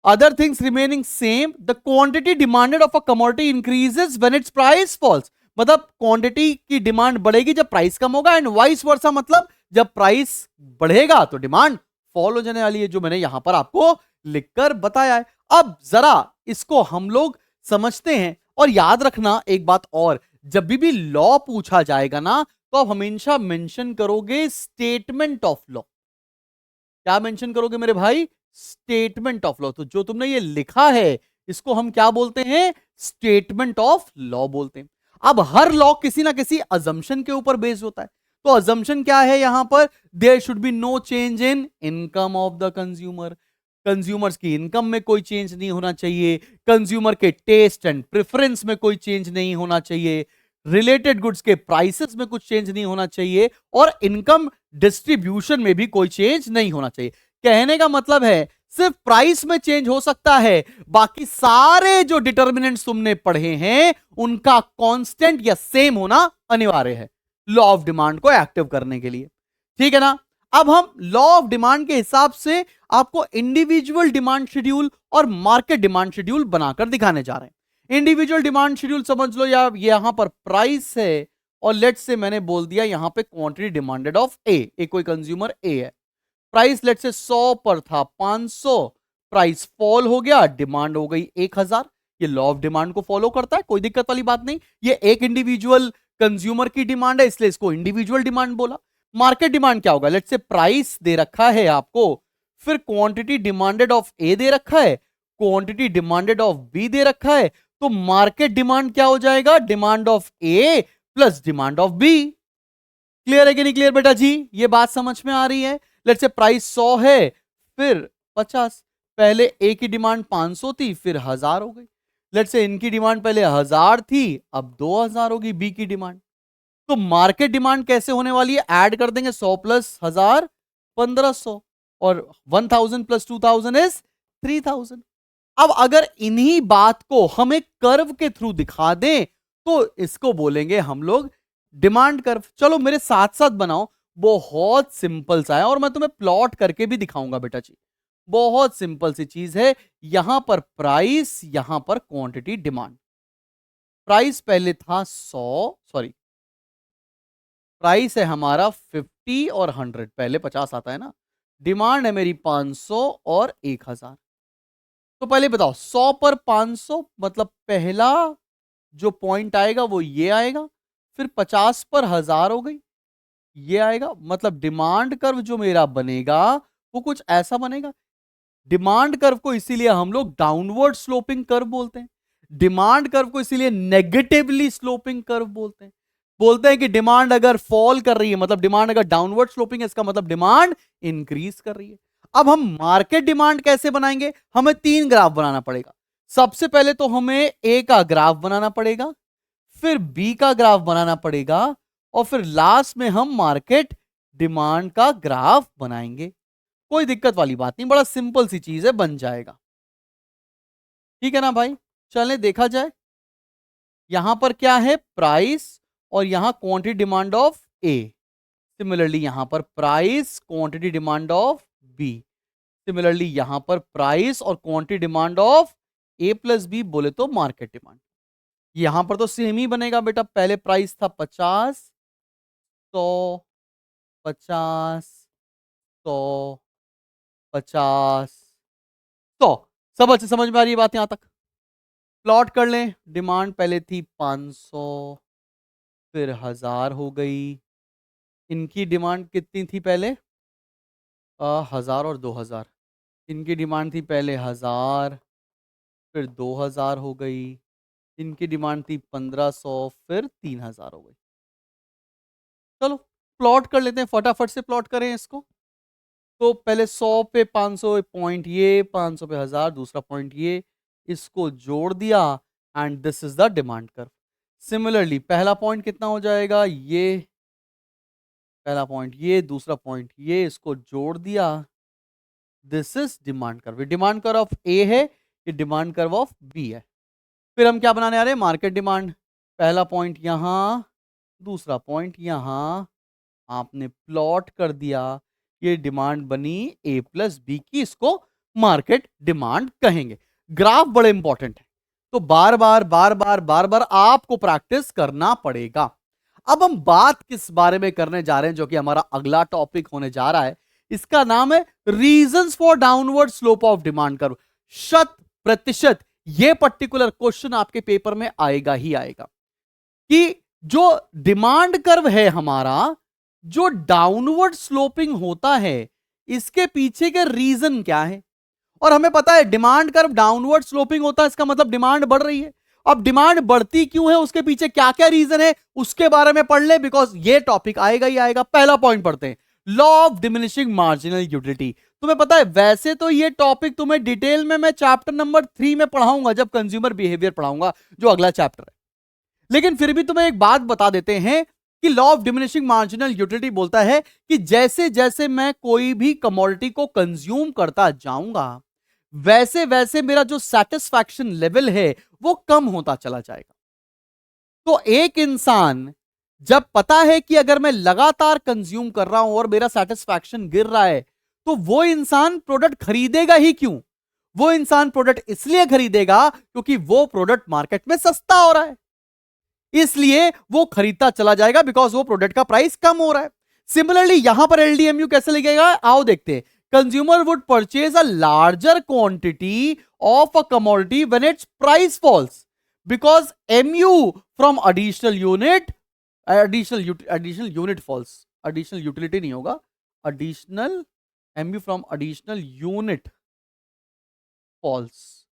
Other things remaining same, the quantity demanded of a commodity increases when its price falls. मतलब क्वांटिटी की डिमांड बढ़ेगी जब प्राइस कम होगा, एंड वाइस वर्सा, मतलब जब प्राइस बढ़ेगा तो डिमांड फॉल हो जाने वाली है, जो मैंने यहां पर आपको लिखकर बताया है। अब जरा इसको हम लोग समझते हैं, और याद रखना एक बात और, जब भी लॉ पूछा जाएगा ना तो आप हमेशा मेंशन करोगे स्टेटमेंट ऑफ लॉ। क्या मेंशन करोगे मेरे भाई? Statement of law. तो जो तुमने ये लिखा है इसको हम क्या बोलते हैं? स्टेटमेंट ऑफ लॉ बोलते हैं। अब हर लॉ किसी ना किसी अजम्पशन के ऊपर बेस्ड होता है। तो अजम्पशन क्या है यहां पर? There should be no change in income of the consumer. Consumers की इनकम में कोई चेंज नहीं होना चाहिए, कंज्यूमर के टेस्ट एंड प्रेफरेंस में कोई चेंज नहीं होना चाहिए, रिलेटेड गुड्स के प्राइसेस में कुछ चेंज नहीं होना चाहिए, और इनकम डिस्ट्रीब्यूशन में भी कोई चेंज नहीं होना चाहिए। कहने का मतलब है सिर्फ प्राइस में चेंज हो सकता है, बाकी सारे जो डिटर्मिनेंट्स तुमने पढ़े हैं उनका कांस्टेंट या सेम होना अनिवार्य है लॉ ऑफ डिमांड को एक्टिव करने के लिए। ठीक है ना? अब हम लॉ ऑफ डिमांड के हिसाब से आपको इंडिविजुअल डिमांड शेड्यूल और मार्केट डिमांड शेड्यूल बनाकर दिखाने जा रहे हैं। इंडिविजुअल डिमांड शेड्यूल समझ लो, या यहां पर प्राइस है और लेट्स से मैंने बोल दिया यहां पे क्वांटिटी डिमांडेड ऑफ ए, कोई कंज्यूमर ए है, प्राइस लेट्स से 100 पर था 500, प्राइस फॉल हो गया, डिमांड हो गई 1000। ये लॉ ऑफ डिमांड को फॉलो करता है, कोई दिक्कत वाली बात नहीं। ये एक इंडिविजुअल कंज्यूमर की डिमांड है इसलिए इसको इंडिविजुअल डिमांड बोला। मार्केट डिमांड क्या होगा? लेट्स से प्राइस दे रखा है आपको, फिर क्वांटिटी डिमांडेड ऑफ ए दे रखा है, क्वांटिटी डिमांडेड ऑफ बी दे रखा है, तो मार्केट डिमांड क्या हो जाएगा? Demand of A plus demand of B. Clear है कि नहीं क्लियर बेटा जी? ये बात समझ में आ रही है? लेट्स से प्राइस 100 है फिर 50, पहले ए की डिमांड 500 थी फिर 1000 हो गई। लेट्स से इनकी डिमांड पहले 1000 थी अब 2000 होगी बी की डिमांड। तो मार्केट डिमांड कैसे होने वाली है? ऐड कर देंगे 100 प्लस 1000 1500, और 1000 प्लस 2000 इज 3000। अब अगर इन्हीं बात को हम एक कर्व के थ्रू दिखा दें तो इसको बोलेंगे हम लोग डिमांड कर्व। चलो मेरे साथ साथ बनाओ, बहुत सिंपल सा है और मैं तुम्हें प्लॉट करके भी दिखाऊंगा बेटा जी। बहुत सिंपल सी चीज है, यहां पर प्राइस, यहां पर क्वांटिटी डिमांड। प्राइस पहले था 100, सॉरी प्राइस है हमारा 50 और 100, पहले 50 आता है ना। डिमांड है मेरी 500 और 1000। तो पहले बताओ 100 पर 500 मतलब पहला जो पॉइंट आएगा वो ये आएगा, फिर 50 पर 1000 हो गई, ये आएगा। मतलब डिमांड कर्व जो मेरा बनेगा वो कुछ ऐसा बनेगा। डिमांड कर्व को इसीलिए हम लोग डाउनवर्ड स्लोपिंग कर्व बोलते हैं, डिमांड कर्व को इसीलिए नेगेटिवली स्लोपिंग कर्व बोलते हैं। बोलते हैं कि डिमांड अगर फॉल कर रही है, मतलब डिमांड अगर डाउनवर्ड स्लोपिंग है, इसका मतलब डिमांड इंक्रीज कर रही है। अब हम मार्केट डिमांड कैसे बनाएंगे? हमें 3 ग्राफ बनाना पड़ेगा। सबसे पहले तो हमें ए का ग्राफ बनाना पड़ेगा, फिर बी का ग्राफ बनाना पड़ेगा और फिर लास्ट में हम मार्केट डिमांड का ग्राफ बनाएंगे। कोई दिक्कत वाली बात नहीं, बड़ा सिंपल सी चीज है, बन जाएगा। ठीक है ना भाई, चलें देखा जाए। यहां पर क्या है, प्राइस और यहां quantity demand of A. Similarly यहां पर price quantity demand of B. Similarly यहां पर प्राइस और quantity demand of A plus B, बोले तो मार्केट डिमांड। यहां पर तो सेम ही बनेगा बेटा, पहले प्राइस था 50, 100, 50, 100, 50, 100। सब अच्छे समझ में आ रही है बात यहां तक? प्लॉट कर लें। डिमांड पहले थी 500, फिर 1000 हो गई। इनकी डिमांड कितनी थी पहले? 1000 और 2000। इनकी डिमांड थी पहले 1000, फिर 2000 हो गई। इनकी डिमांड थी 1500, फिर 3000 हो गई। चलो प्लॉट कर लेते हैं, फटाफट से प्लॉट करें इसको। तो पहले 100 पे 500 पॉइंट, ये 500 पे 1000, दूसरा पॉइंट ये, इसको जोड़ दिया and this is the demand curve. Similarly पहला पॉइंट कितना हो जाएगा, ये पहला पॉइंट, ये दूसरा पॉइंट ये, इसको जोड़ दिया, this is demand curve. Demand curve of a है, ये डिमांड कर्व ऑफ बी है। फिर हम क्या बनाने आ रहे हैं, मार्केट डिमांड। पहला पॉइंट यहां, दूसरा पॉइंट यहां, आपने प्लॉट कर दिया, ये डिमांड बनी ए प्लस बी की, इसको मार्केट डिमांड कहेंगे। ग्राफ बड़े इंपॉर्टेंट है, तो बार बार बार बार बार बार आपको प्रैक्टिस करना पड़ेगा। अब हम बात किस बारे में करने जा रहे हैं, जो कि हमारा अगला टॉपिक होने जा रहा है, इसका नाम है reasons for downward slope of demand curve. 100% ये पर्टिकुलर क्वेश्चन आपके पेपर में आएगा ही आएगा कि जो डिमांड कर्व है हमारा, जो डाउनवर्ड स्लोपिंग होता है, इसके पीछे के रीजन क्या है। और हमें पता है डिमांड कर्व डाउनवर्ड स्लोपिंग होता है, इसका मतलब डिमांड बढ़ रही है। अब डिमांड बढ़ती क्यों है, उसके पीछे क्या क्या रीजन है, उसके बारे में पढ़ ले, बिकॉज ये टॉपिक आएगा ही आएगा। पहला पॉइंट पढ़ते हैं, law of diminishing marginal utility. तुम्हें पता है वैसे तो ये टॉपिक तुम्हें डिटेल में मैं चैप्टर नंबर 3 में पढ़ाऊंगा, जब कंज्यूमर बिहेवियर पढ़ाऊंगा, जो अगला चैप्टर है। लेकिन फिर भी तुम्हें एक बात बता देते हैं कि law of diminishing marginal utility बोलता है कि जैसे जैसे मैं कोई भी कमोडिटी को कंज्यूम करता जाऊंगा, वैसे वैसे मेरा जो सेटिस्फैक्शन लेवल है वो कम होता चला जाएगा। तो एक इंसान जब पता है कि अगर मैं लगातार कंज्यूम कर रहा हूं और मेरा सेटिस्फैक्शन गिर रहा है, तो वो इंसान प्रोडक्ट खरीदेगा ही क्यों? वो इंसान प्रोडक्ट इसलिए खरीदेगा क्योंकि वो प्रोडक्ट मार्केट में सस्ता हो रहा है, इसलिए वो खरीदता चला जाएगा, बिकॉज वो प्रोडक्ट का प्राइस कम हो रहा है। सिमिलरली यहां पर एलडीएमयू कैसे लिखेगा, आओ देखते हैं। Consumer would purchase a larger quantity of a commodity when its price falls, because MU from additional unit, additional unit falls, additional utility नहीं होगा, additional MU from additional unit falls.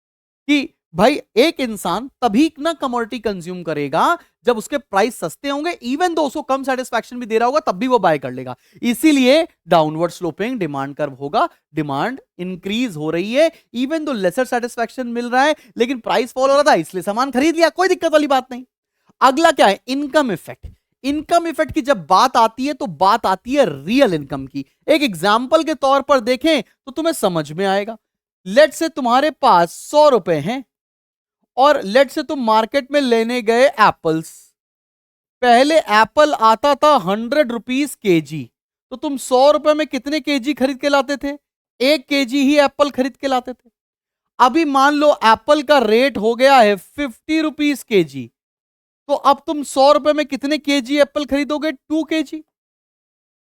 कि भाई एक इंसान तभी ना कमोडिटी कंज्यूम करेगा जब उसके प्राइस सस्ते होंगे, इवन दो उसको कम सेटिस्फैक्शन भी दे रहा होगा तब भी वो बाय कर लेगा। इसीलिए डाउनवर्ड स्लोपिंग डिमांड कर्व होगा, डिमांड इंक्रीज हो रही है, इवन दो लेसर सेटिस्फैक्शन मिल रहा है, लेकिन प्राइस फॉल हो रहा था इसलिए सामान खरीद लिया, कोई दिक्कत वाली बात नहीं। अगला क्या है, इनकम इफेक्ट। इनकम इफेक्ट की जब बात आती है तो बात आती है रियल इनकम की। एक एग्जाम्पल के तौर पर देखें तो तुम्हें समझ में आएगा। लेट से तुम्हारे पास 100 रुपए हैं और लेट से तुम मार्केट में लेने गए एप्पल्स। पहले एप्पल आता था 100 रुपीज केजी, तो तुम 100 रुपए में कितने केजी खरीद के लाते थे? 1 केजी ही एप्पल खरीद के लाते थे। अभी मान लो एप्पल का रेट हो गया है 50 रुपीज केजी, तो अब तुम 100 रुपए में कितने केजी एप्पल खरीदोगे? 2 केजी।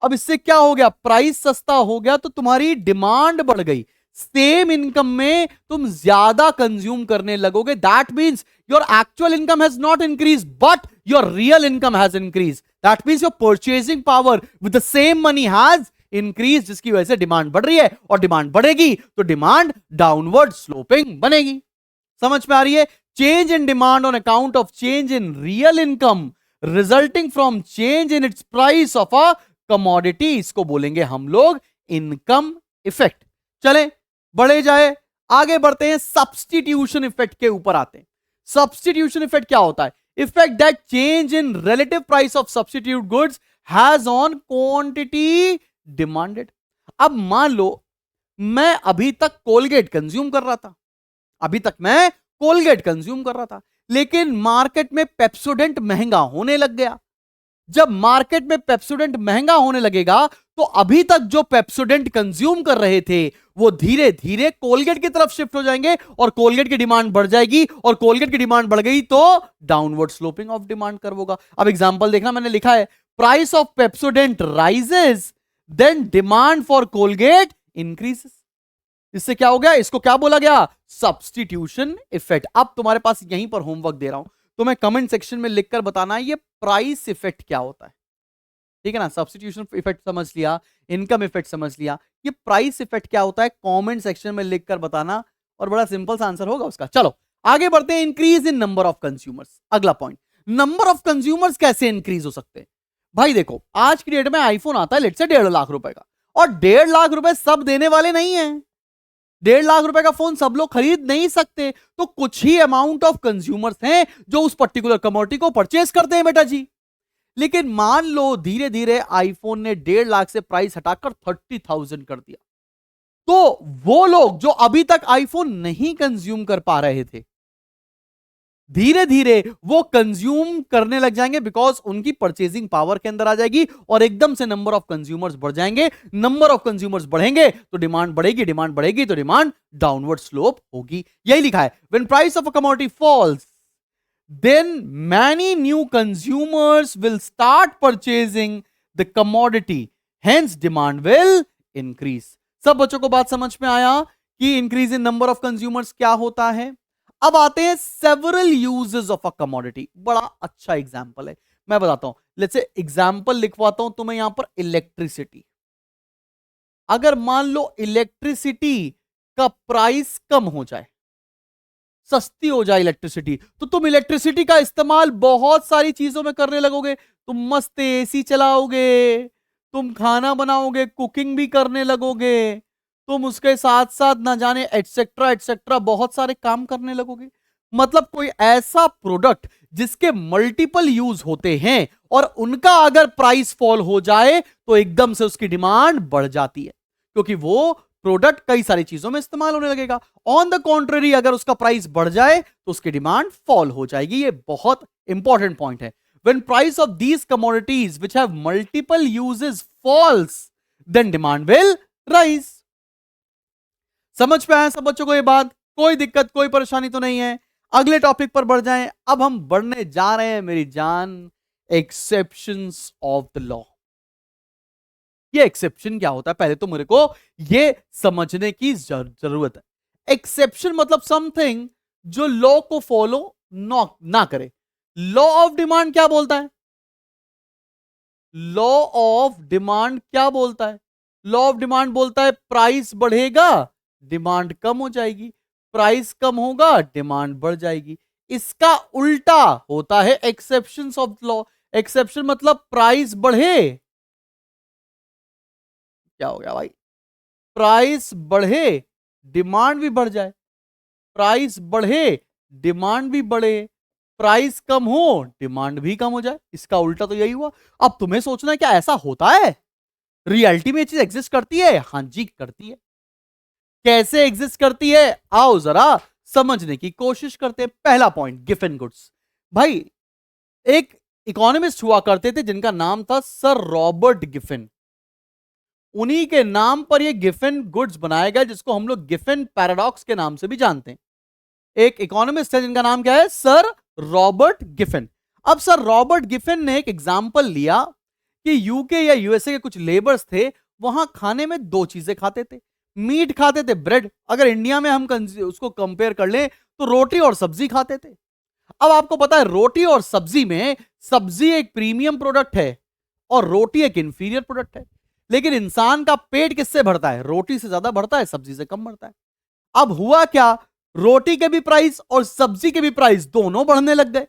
अब इससे क्या हो गया, प्राइस सस्ता हो गया तो तुम्हारी डिमांड बढ़ गई, सेम इनकम में तुम ज्यादा कंज्यूम करने लगोगे। That means your actual income has not increase but your real income has increase. That means your purchasing power with the same money has increase, जिसकी वजह से डिमांड बढ़ रही है, और डिमांड बढ़ेगी तो डिमांड डाउनवर्ड स्लोपिंग बनेगी। समझ में आ रही है? Change in demand on account of change in real income resulting from change in its price of a commodity, इसको बोलेंगे हम लोग इनकम इफेक्ट। चलें बढ़े जाए, आगे बढ़ते हैं, सब्स्टिट्यूशन इफेक्ट के ऊपर आते हैं। सब्स्टिट्यूशन इफेक्ट क्या होता है? Effect that change in relative price of substitute goods has on quantity demanded. अब मान लो मैं अभी तक कोलगेट कंज्यूम कर रहा था, लेकिन मार्केट में पेप्सोडेंट महंगा होने लग गया। जब मार्केट में पेप्सोडेंट महंगा होने लगेगा तो अभी तक जो पेप्सोडेंट कंज्यूम कर रहे थे वो धीरे धीरे कोलगेट की तरफ शिफ्ट हो जाएंगे और कोलगेट की डिमांड बढ़ जाएगी, और कोलगेट की डिमांड बढ़ गई तो downward sloping of demand curve होगा। अब एग्जांपल देखना, मैंने लिखा है price of Pepsodent rises then demand for Colgate increases. इससे क्या हो गया, इसको क्या बोला गया, सब्स्टिट्यूशन इफेक्ट। अब तुम्हारे पास यहीं पर होमवर्क दे रहा हूं, तुम्हें कमेंट सेक्शन में लिखकर बताना है ये प्राइस इफेक्ट क्या होता है। ठीक है ना, सब्स्टिट्यूशन इफेक्ट समझ लिया, इनकम इफेक्ट समझ लिया, ये प्राइस इफेक्ट क्या होता है कमेंट सेक्शन में लिखकर बताना, और बड़ा सिंपल सा आंसर होगा उसका। चलो आगे बढ़ते हैं, increase in number of consumers. अगला पॉइंट, नंबर ऑफ कंज्यूमर्स कैसे इंक्रीज हो सकते हैं। भाई देखो, आज की डेट में आईफोन आता है लेट से 1.5 लाख रुपए का, और 1.5 लाख रुपए सब देने वाले नहीं है। 1.5 लाख रुपए का फोन सब लोग खरीद नहीं सकते, तो कुछ ही अमाउंट ऑफ कंज्यूमर्स हैं जो उस पर्टिकुलर कमोडिटी को परचेस करते हैं बेटा जी। लेकिन मान लो धीरे धीरे आईफोन ने 1.5 लाख से प्राइस हटाकर 30,000 कर दिया, तो वो लोग जो अभी तक आईफोन नहीं कंज्यूम कर पा रहे थे, धीरे धीरे वो कंज्यूम करने लग जाएंगे, बिकॉज उनकी परचेजिंग पावर के अंदर आ जाएगी और एकदम से नंबर ऑफ कंज्यूमर्स बढ़ जाएंगे। नंबर ऑफ कंज्यूमर्स बढ़ेंगे तो डिमांड बढ़ेगी, डिमांड बढ़ेगी तो डिमांड डाउनवर्ड स्लोप होगी। यही लिखा है, when price of a commodity falls then many new consumers will start purchasing the commodity, hence demand will increase। सब बच्चों को बात समझ में आया कि increase in number of consumers क्या होता है। अब आते हैं several uses of a commodity. बड़ा अच्छा एग्जांपल है, मैं बताता हूं। लेट्स से एग्जांपल लिखवाता हूं तुम्हें यहां पर, इलेक्ट्रिसिटी। अगर मान लो इलेक्ट्रिसिटी का प्राइस कम हो जाए, सस्ती हो जाए इलेक्ट्रिसिटी, तो तुम इलेक्ट्रिसिटी का इस्तेमाल बहुत सारी चीजों में करने लगोगे। तुम मस्त एसी चलाओगे, तुम खाना बनाओगे, कुकिंग भी करने लगोगे, तुम उसके साथ साथ ना जाने एटसेट्रा एटसेट्रा बहुत सारे काम करने लगोगे। मतलब कोई ऐसा प्रोडक्ट जिसके मल्टीपल यूज होते हैं और उनका अगर प्राइस फॉल हो जाए तो एकदम से उसकी डिमांड बढ़ जाती है, क्योंकि वो प्रोडक्ट कई सारी चीजों में इस्तेमाल होने लगेगा। ऑन द कॉन्ट्ररी, अगर उसका प्राइस बढ़ जाए तो उसकी डिमांड फॉल हो जाएगी। ये बहुत इंपॉर्टेंट पॉइंट है। When price of these commodities which have multiple uses falls, then demand will rise. समझ में आया सब बच्चों को ये बात? कोई दिक्कत, कोई परेशानी तो नहीं है? अगले टॉपिक पर बढ़ जाएं। अब हम बढ़ने जा रहे हैं मेरी जान, एक्सेप्शंस ऑफ द लॉ। ये एक्सेप्शन क्या होता है, पहले तो मेरे को ये समझने की जरूरत है। एक्सेप्शन मतलब समथिंग जो लॉ को फॉलो ना करे। लॉ ऑफ डिमांड क्या बोलता है? लॉ ऑफ डिमांड क्या बोलता है? लॉ ऑफ डिमांड बोलता है प्राइस बढ़ेगा, डिमांड कम हो जाएगी, प्राइस कम होगा, डिमांड बढ़ जाएगी। इसका उल्टा होता है एक्सेप्शंस ऑफ लॉ। एक्सेप्शन मतलब प्राइस बढ़े, क्या हो गया भाई, प्राइस बढ़े डिमांड भी बढ़ जाए, प्राइस बढ़े डिमांड भी बढ़े, प्राइस कम हो डिमांड भी कम हो जाए। इसका उल्टा तो यही हुआ। अब तुम्हें सोचना है क्या ऐसा होता है? रियलिटी में ये चीज एग्जिस्ट करती है? हां जी करती है। कैसे एग्जिस्ट करती है, आओ जरा समझने की कोशिश करते हैं। पहला पॉइंट, गिफन गुड्स। भाई एक इकोनॉमिस्ट हुआ करते थे जिनका नाम था सर रॉबर्ट गिफन। उन्हीं के नाम पर ये गिफन गुड्स बनाया गया, जिसको हम लोग गिफन पैराडॉक्स के नाम से भी जानते हैं। एक इकोनॉमिस्ट है जिनका नाम क्या है, सर रॉबर्ट गिफन। अब सर रॉबर्ट गिफन ने एक एग्जांपल लिया कि यूके या यूएसए के कुछ लेबर्स थे, वहां खाने में दो चीजें खाते थे, मीट खाते थे, ब्रेड। अगर इंडिया में हम उसको कंपेयर कर लें तो रोटी और सब्जी खाते थे। अब आपको पता है रोटी और सब्जी में सब्जी एक प्रीमियम प्रोडक्ट है और रोटी एक इंफीरियर प्रोडक्ट है। लेकिन इंसान का पेट किससे भरता है? रोटी से ज्यादा भरता है, सब्जी से कम भरता है। अब हुआ क्या, रोटी के भी प्राइस और सब्जी के भी प्राइस दोनों बढ़ने लग गए।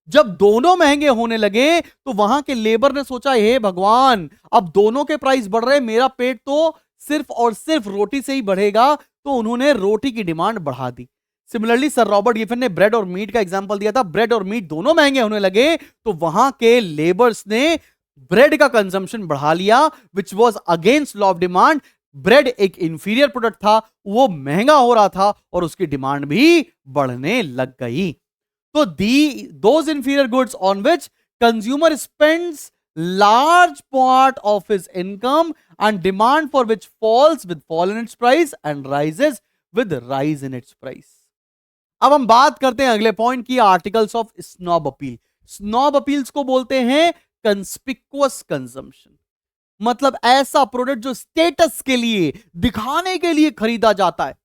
जब दोनों महंगे होने लगे तो वहां के लेबर ने सोचा, हे भगवान, अब दोनों के प्राइस बढ़ रहे, मेरा पेट तो सिर्फ और सिर्फ रोटी से ही बढ़ेगा। तो उन्होंने रोटी की डिमांड बढ़ा दी। सिमिलरली सर रॉबर्ट गिफिन ने ब्रेड और मीट का एग्जांपल दिया था, ब्रेड और मीट दोनों महंगे होने लगे तो वहां के लेबर्स ने ब्रेड का कंजम्पशन बढ़ा लिया, which was against law of demand. Bread एक इंफीरियर प्रोडक्ट था, वो महंगा हो रहा था और उसकी डिमांड भी बढ़ने लग गई। तो दी those inferior goods on which consumer spends large part of his income and demand for which falls with fall in its price and rises with rise in its price। अब हम बात करते हैं अगले पॉइंट की, articles of snob appeal. Snob appeals को बोलते हैं कंस्पिक्वस कंजम्पशन, मतलब ऐसा प्रोडक्ट जो स्टेटस के लिए, दिखाने के लिए खरीदा जाता है,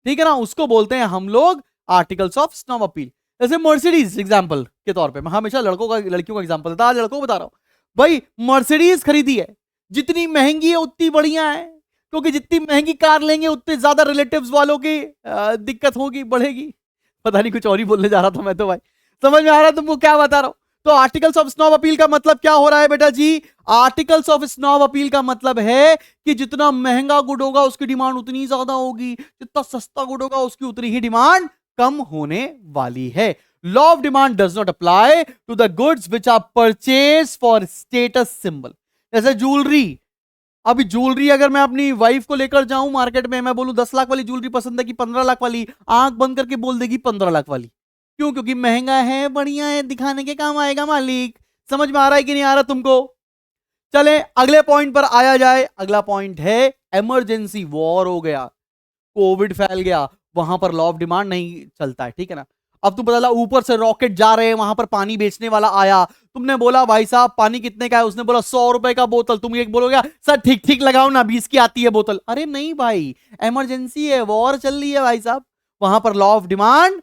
ठीक है ना, उसको बोलते हैं हम लोग आर्टिकल्स ऑफ स्नॉब अपील। जैसे मर्सिडीज एग्जांपल के तौर पे, मैं हमेशा लड़कियों का एग्जांपल देता, आज लड़कों को बता रहा हूं भाई, मर्सिडीज खरीदी है, जितनी महंगी है उतनी बढ़िया है, क्योंकि जितनी महंगी कार लेंगे उतने ज्यादा रिलेटिव्स वालों की दिक्कत होगी, बढ़ेगी। पता नहीं कुछ और ही बोलने जा रहा था मैं तो भाई, समझ में आ रहा है तुमको क्या बता रहा हूं? तो आर्टिकल्स ऑफ स्नॉब अपील का मतलब क्या हो रहा है बेटा जी? आर्टिकल्स ऑफ स्नॉब अपील का मतलब है कि जितना महंगा गुड होगा उसकी डिमांड उतनी ज्यादा होगी, जितना सस्ता गुड होगा उसकी उतनी ही डिमांड कम होने वाली है। Law of demand does not apply to the goods which are purchase for status symbol. जैसे ज्वेलरी, अभी ज्वेलरी अगर मैं अपनी वाइफ को लेकर जाऊं मार्केट में, मैं बोलूं 10 लाख वाली ज्वेलरी पसंद है कि 15 लाख वाली, आंख बंद करके बोल देगी 15 लाख वाली। क्यों? क्योंकि महंगा है, बढ़िया है, दिखाने के काम आएगा मालिक। समझ में आ रहा है कि नहीं आ रहा तुमको? चले अगले पॉइंट पर आया जाए। अगला पॉइंट है इमरजेंसी, वॉर हो गया, कोविड फैल गया, वहां पर लॉ ऑफ डिमांड नहीं चलता है, ठीक है ना। अब तुम बता, ऊपर से रॉकेट जा रहे हैं, वहां पर पानी बेचने वाला आया, तुमने बोला भाई साहब पानी कितने का है, उसने बोला 100 रुपए का बोतल, तुम एक बोलोगे सर ठीक ठीक लगाओ ना, 20 की आती है बोतल। अरे नहीं भाई, इमरजेंसी है, वॉर चल रही है भाई साहब, वहां पर लॉ ऑफ डिमांड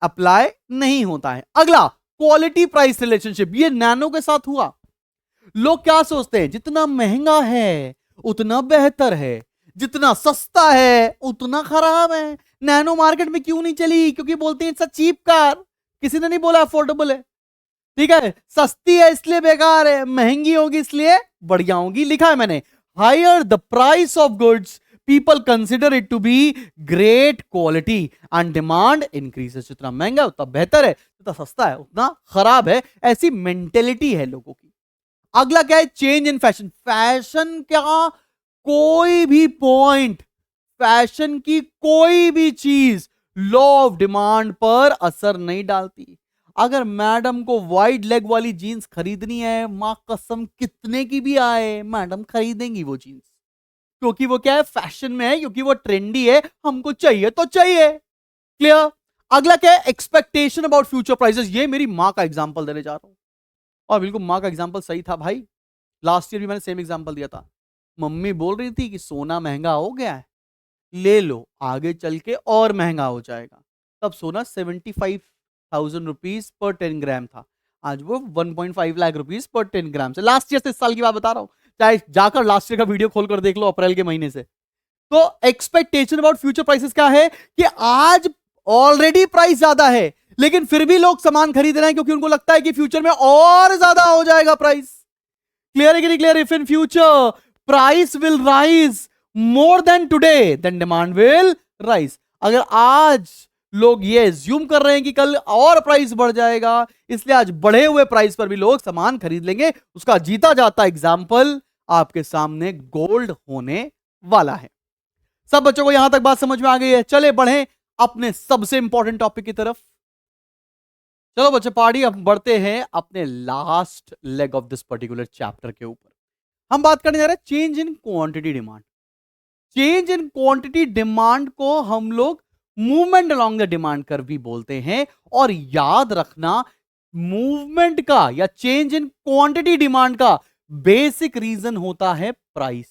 अप्लाई नहीं होता है। अगला क्वालिटी प्राइस रिलेशनशिप, ये नैनो के साथ हुआ। लोग क्या सोचते हैं, जितना महंगा है उतना बेहतर है, जितना सस्ता है उतना खराब है। नैनो मार्केट में क्यों नहीं चली? क्योंकि बोलते हैं इट्स अ चीप कार। किसी ने नहीं बोला अफोर्डेबल है, ठीक है, सस्ती है इसलिए बेकार है, महंगी होगी इसलिए बढ़िया होगी। लिखा है मैंने, higher the price of goods people consider it to be great quality and demand increases. जितना महंगा उतना बेहतर है, जितना सस्ता है उतना खराब है, ऐसी मेंटेलिटी है लोगों की। अगला क्या है? Change in fashion. फैशन क्या, कोई भी पॉइंट, फैशन की कोई भी चीज लॉ ऑफ डिमांड पर असर नहीं डालती। अगर मैडम को वाइड लेग वाली जीन्स खरीदनी है, मां कसम कितने की भी आए, मैडम खरीदेंगी वो जीन्स, क्योंकि वो क्या है, फैशन में है, क्योंकि वो ट्रेंडी है, हमको चाहिए तो चाहिए। क्लियर? अगला क्या है? Expectation about future prices. ये मेरी मां का एग्जांपल देने जा रहा हूं, और बिल्कुल मां का एग्जांपल सही था भाई। लास्ट ईयर भी मैंने सेम एग्जांपल दिया था। मम्मी बोल रही थी कि सोना महंगा हो गया है, ले लो, आगे चल के और महंगा हो जाएगा। तब सोना 75,000 रुपीज पर 10 ग्राम था, आज वो 1.5 लाख रुपीज पर 10 ग्राम से। लास्ट ईयर से इस साल की बात बता रहा हूं, चाहे जाकर लास्ट ईयर का वीडियो खोलकर देख लो, अप्रैल के महीने से। तो एक्सपेक्टेशन अबाउट फ्यूचर प्राइसेस क्या है कि आज ऑलरेडी प्राइस ज्यादा है, लेकिन फिर भी लोग सामान खरीद रहे हैं क्योंकि उनको लगता है कि फ्यूचर में और ज्यादा हो जाएगा प्राइस। क्लियर है कि नहीं clear? If in future price will rise more than today, then demand will rise. अगर आज लोग ये एज्यूम कर रहे हैं कि कल और प्राइस बढ़ जाएगा, इसलिए आज बढ़े हुए प्राइस पर भी लोग सामान खरीद लेंगे। उसका जीता जाता एग्जाम्पल आपके सामने गोल्ड होने वाला है। सब बच्चों को यहां तक बात समझ में आ गई है? चले बढ़े अपने सबसे इंपॉर्टेंट टॉपिक की तरफ। चलो बच्चे पार्टी, अब बढ़ते हैं अपने last leg of this particular chapter के ऊपर। हम बात करने जा रहे हैं change in quantity demand. Change in quantity demand को हम लोग movement along the demand curve भी बोलते हैं। और याद रखना, मूवमेंट का या चेंज इन क्वांटिटी डिमांड का बेसिक रीजन होता है प्राइस,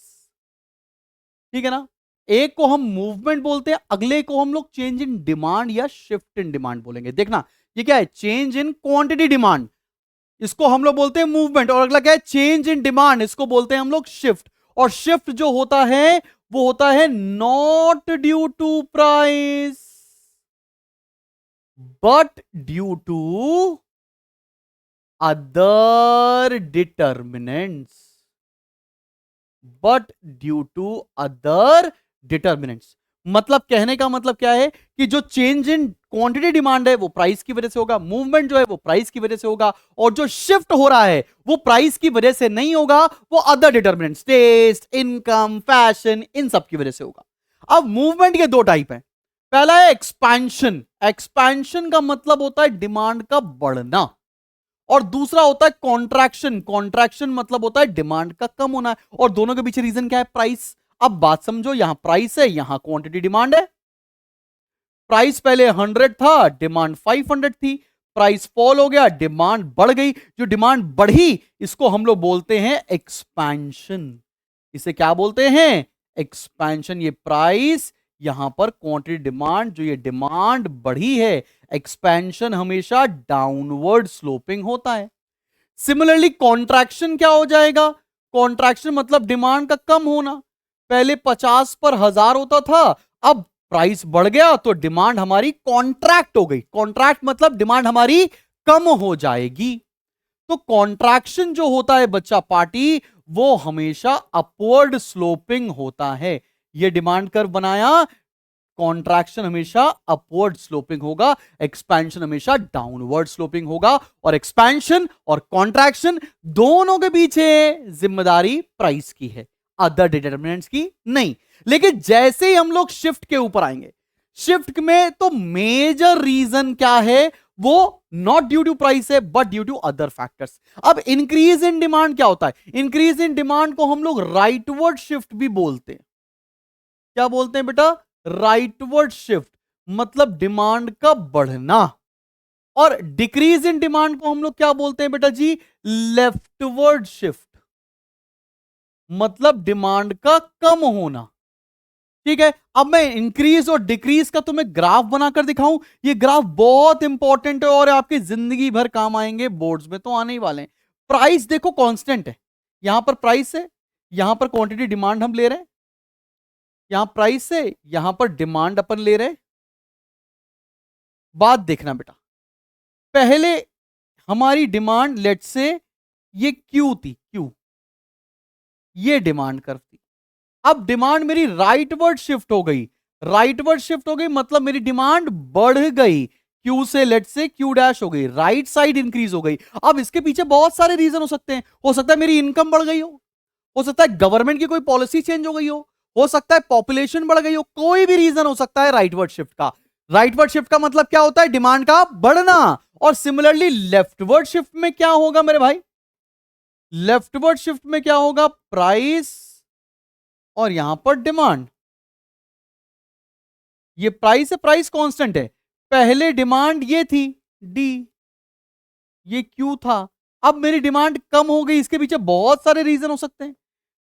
ठीक है ना। एक को हम मूवमेंट बोलते हैं, अगले को हम लोग चेंज इन डिमांड या शिफ्ट इन डिमांड बोलेंगे। देखना ये क्या है, चेंज इन क्वांटिटी डिमांड, इसको हम लोग बोलते हैं मूवमेंट, और अगला क्या है, चेंज इन डिमांड, इसको बोलते हैं हम लोग शिफ्ट। और शिफ्ट जो होता है वो होता है not due to price but due to other determinants. मतलब कहने का मतलब क्या है कि जो चेंज इन क्वांटिटी डिमांड है वो प्राइस की वजह से होगा, मूवमेंट जो है वो प्राइस की वजह से होगा, और जो शिफ्ट हो रहा है वो प्राइस की वजह से नहीं होगा, वो other determinants, taste, income, fashion, इन सब की वजह से होगा। अब मूवमेंट के दो टाइप हैं। पहला है एक्सपेंशन। एक्सपेंशन का मतलब होता है डिमांड का बढ़ना, और दूसरा होता है कॉन्ट्रैक्शन। कॉन्ट्रैक्शन मतलब होता है डिमांड का कम होना, और दोनों के पीछे रीजन क्या है? प्राइस। अब बात समझो, यहां प्राइस है, यहां क्वांटिटी डिमांड है। प्राइस पहले 100 था, डिमांड 500 थी, प्राइस फॉल हो गया, डिमांड बढ़ गई। जो डिमांड बढ़ी इसको हम लोग बोलते हैं एक्सपेंशन। इसे क्या बोलते हैं? एक्सपेंशन। ये प्राइस, यहां पर क्वांटिटी डिमांड, जो ये डिमांड बढ़ी है, एक्सपेंशन हमेशा डाउनवर्ड स्लोपिंग होता है। सिमिलरली कॉन्ट्रैक्शन क्या हो जाएगा? कॉन्ट्रैक्शन मतलब डिमांड का कम होना। पहले 50 पर 1000 होता था, अब प्राइस बढ़ गया तो डिमांड हमारी कॉन्ट्रैक्ट हो गई। कॉन्ट्रैक्ट मतलब डिमांड हमारी कम हो जाएगी। तो कॉन्ट्रैक्शन जो होता है बच्चा पार्टी, वो हमेशा अपवर्ड स्लोपिंग होता है। ये डिमांड कर्व बनाया, कॉन्ट्रैक्शन हमेशा अपवर्ड स्लोपिंग होगा, एक्सपेंशन हमेशा डाउनवर्ड स्लोपिंग होगा। और एक्सपेंशन और कॉन्ट्रैक्शन दोनों के पीछे जिम्मेदारी प्राइस की है, अदर डिटर्मिनेंट्स की नहीं। लेकिन जैसे ही हम लोग शिफ्ट के ऊपर आएंगे, शिफ्ट में तो मेजर रीजन क्या है? वो नॉट ड्यू टू प्राइस है, but due to other factors. अब इंक्रीज इन डिमांड क्या होता है? इंक्रीज इन डिमांड को हम लोग राइटवर्ड शिफ्ट भी बोलते हैं। क्या बोलते हैं बेटा? राइटवर्ड शिफ्ट मतलब डिमांड का बढ़ना। और डिक्रीज इन डिमांड को हम लोग क्या बोलते हैं बेटा जी? लेफ्टवर्ड शिफ्ट मतलब डिमांड का कम होना। ठीक है, अब मैं इंक्रीज और डिक्रीज का तुम्हें ग्राफ बनाकर दिखाऊं। ये ग्राफ बहुत इंपॉर्टेंट है और आपकी जिंदगी भर काम आएंगे, बोर्ड्स में तो आने ही वाले हैं। प्राइस देखो कांस्टेंट है, यहां पर प्राइस है, यहां पर क्वांटिटी डिमांड हम ले रहे हैं, यहां प्राइस है, यहां पर डिमांड अपन ले रहे हैं। बात देखना बेटा, पहले हमारी डिमांड लेट से ये क्यू थी, क्यू, ये डिमांड कर्व थी। अब डिमांड मेरी राइटवर्ड शिफ्ट हो गई। राइटवर्ड शिफ्ट हो गई मतलब मेरी डिमांड बढ़ गई, क्यू से लेट से क्यू डैश हो गई, राइट साइड इंक्रीज हो गई। अब इसके पीछे बहुत सारे रीजन हो सकते हैं। हो सकता है मेरी इनकम बढ़ गई हो सकता है गवर्नमेंट की कोई पॉलिसी चेंज हो गई हो सकता है पॉपुलेशन बढ़ गई हो, कोई भी रीजन हो सकता है राइटवर्ड शिफ्ट का। राइटवर्ड शिफ्ट का मतलब क्या होता है? डिमांड का बढ़ना। और सिमिलरली लेफ्टवर्ड शिफ्ट में क्या होगा मेरे भाई? लेफ्टवर्ड शिफ्ट में क्या होगा? प्राइस और यहां पर डिमांड। ये प्राइस है, प्राइस कांस्टेंट है। पहले डिमांड ये थी डी, ये क्यू था। अब मेरी डिमांड कम हो गई, इसके पीछे बहुत सारे रीजन हो सकते हैं।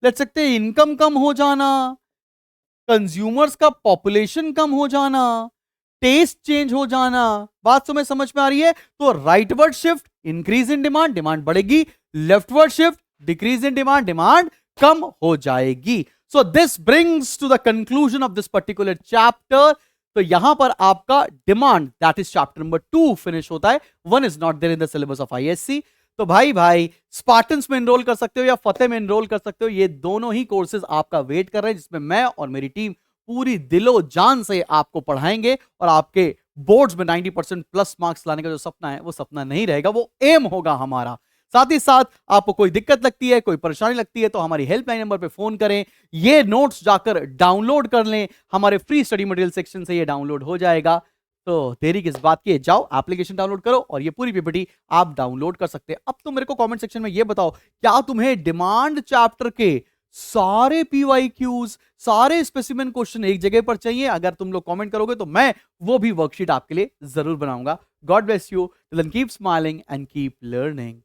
ले सकते हैं इनकम कम हो जाना, कंज्यूमर्स का पॉपुलेशन कम हो जाना, टेस्ट चेंज हो जाना। बात समझ में आ रही है? तो rightward shift increase in demand, demand बढ़ेगी। Leftward shift decrease in demand, demand कम हो जाएगी। So this brings to the conclusion of this particular chapter. तो यहां पर आपका demand that is chapter number 2 finish होता है। 1 is not there in the syllabus of ISC. तो भाई स्पार्टन्स में एनरोल कर सकते हो या फतेह में एनरोल कर सकते हो। ये दोनों ही कोर्सेज आपका वेट कर रहे हैं, जिसमें मैं और मेरी टीम पूरी दिलो जान से आपको पढ़ाएंगे, और आपके बोर्ड्स में 90% प्लस मार्क्स लाने का जो सपना है वो सपना नहीं रहेगा, वो एम होगा हमारा। साथ ही साथ आपको कोई दिक्कत लगती है, कोई परेशानी लगती है, तो हमारी हेल्पलाइन नंबर पे फोन करें। ये नोट्स जाकर डाउनलोड कर लें, हमारे फ्री स्टडी मटेरियल सेक्शन से ये डाउनलोड हो जाएगा। तो देरी किस बात की है, जाओ एप्लीकेशन डाउनलोड करो और ये पूरी पीपीटी आप डाउनलोड कर सकते हैं। अब तो मेरे को कमेंट सेक्शन में ये बताओ, क्या तुम्हें डिमांड चैप्टर के सारे पीवाईक्यूज, सारे स्पेसिमेन क्वेश्चन एक जगह पर चाहिए? अगर तुम लोग कमेंट करोगे तो मैं वो भी वर्कशीट आपके लिए जरूर बनाऊंगा। God bless you, till then keep smiling and keep learning.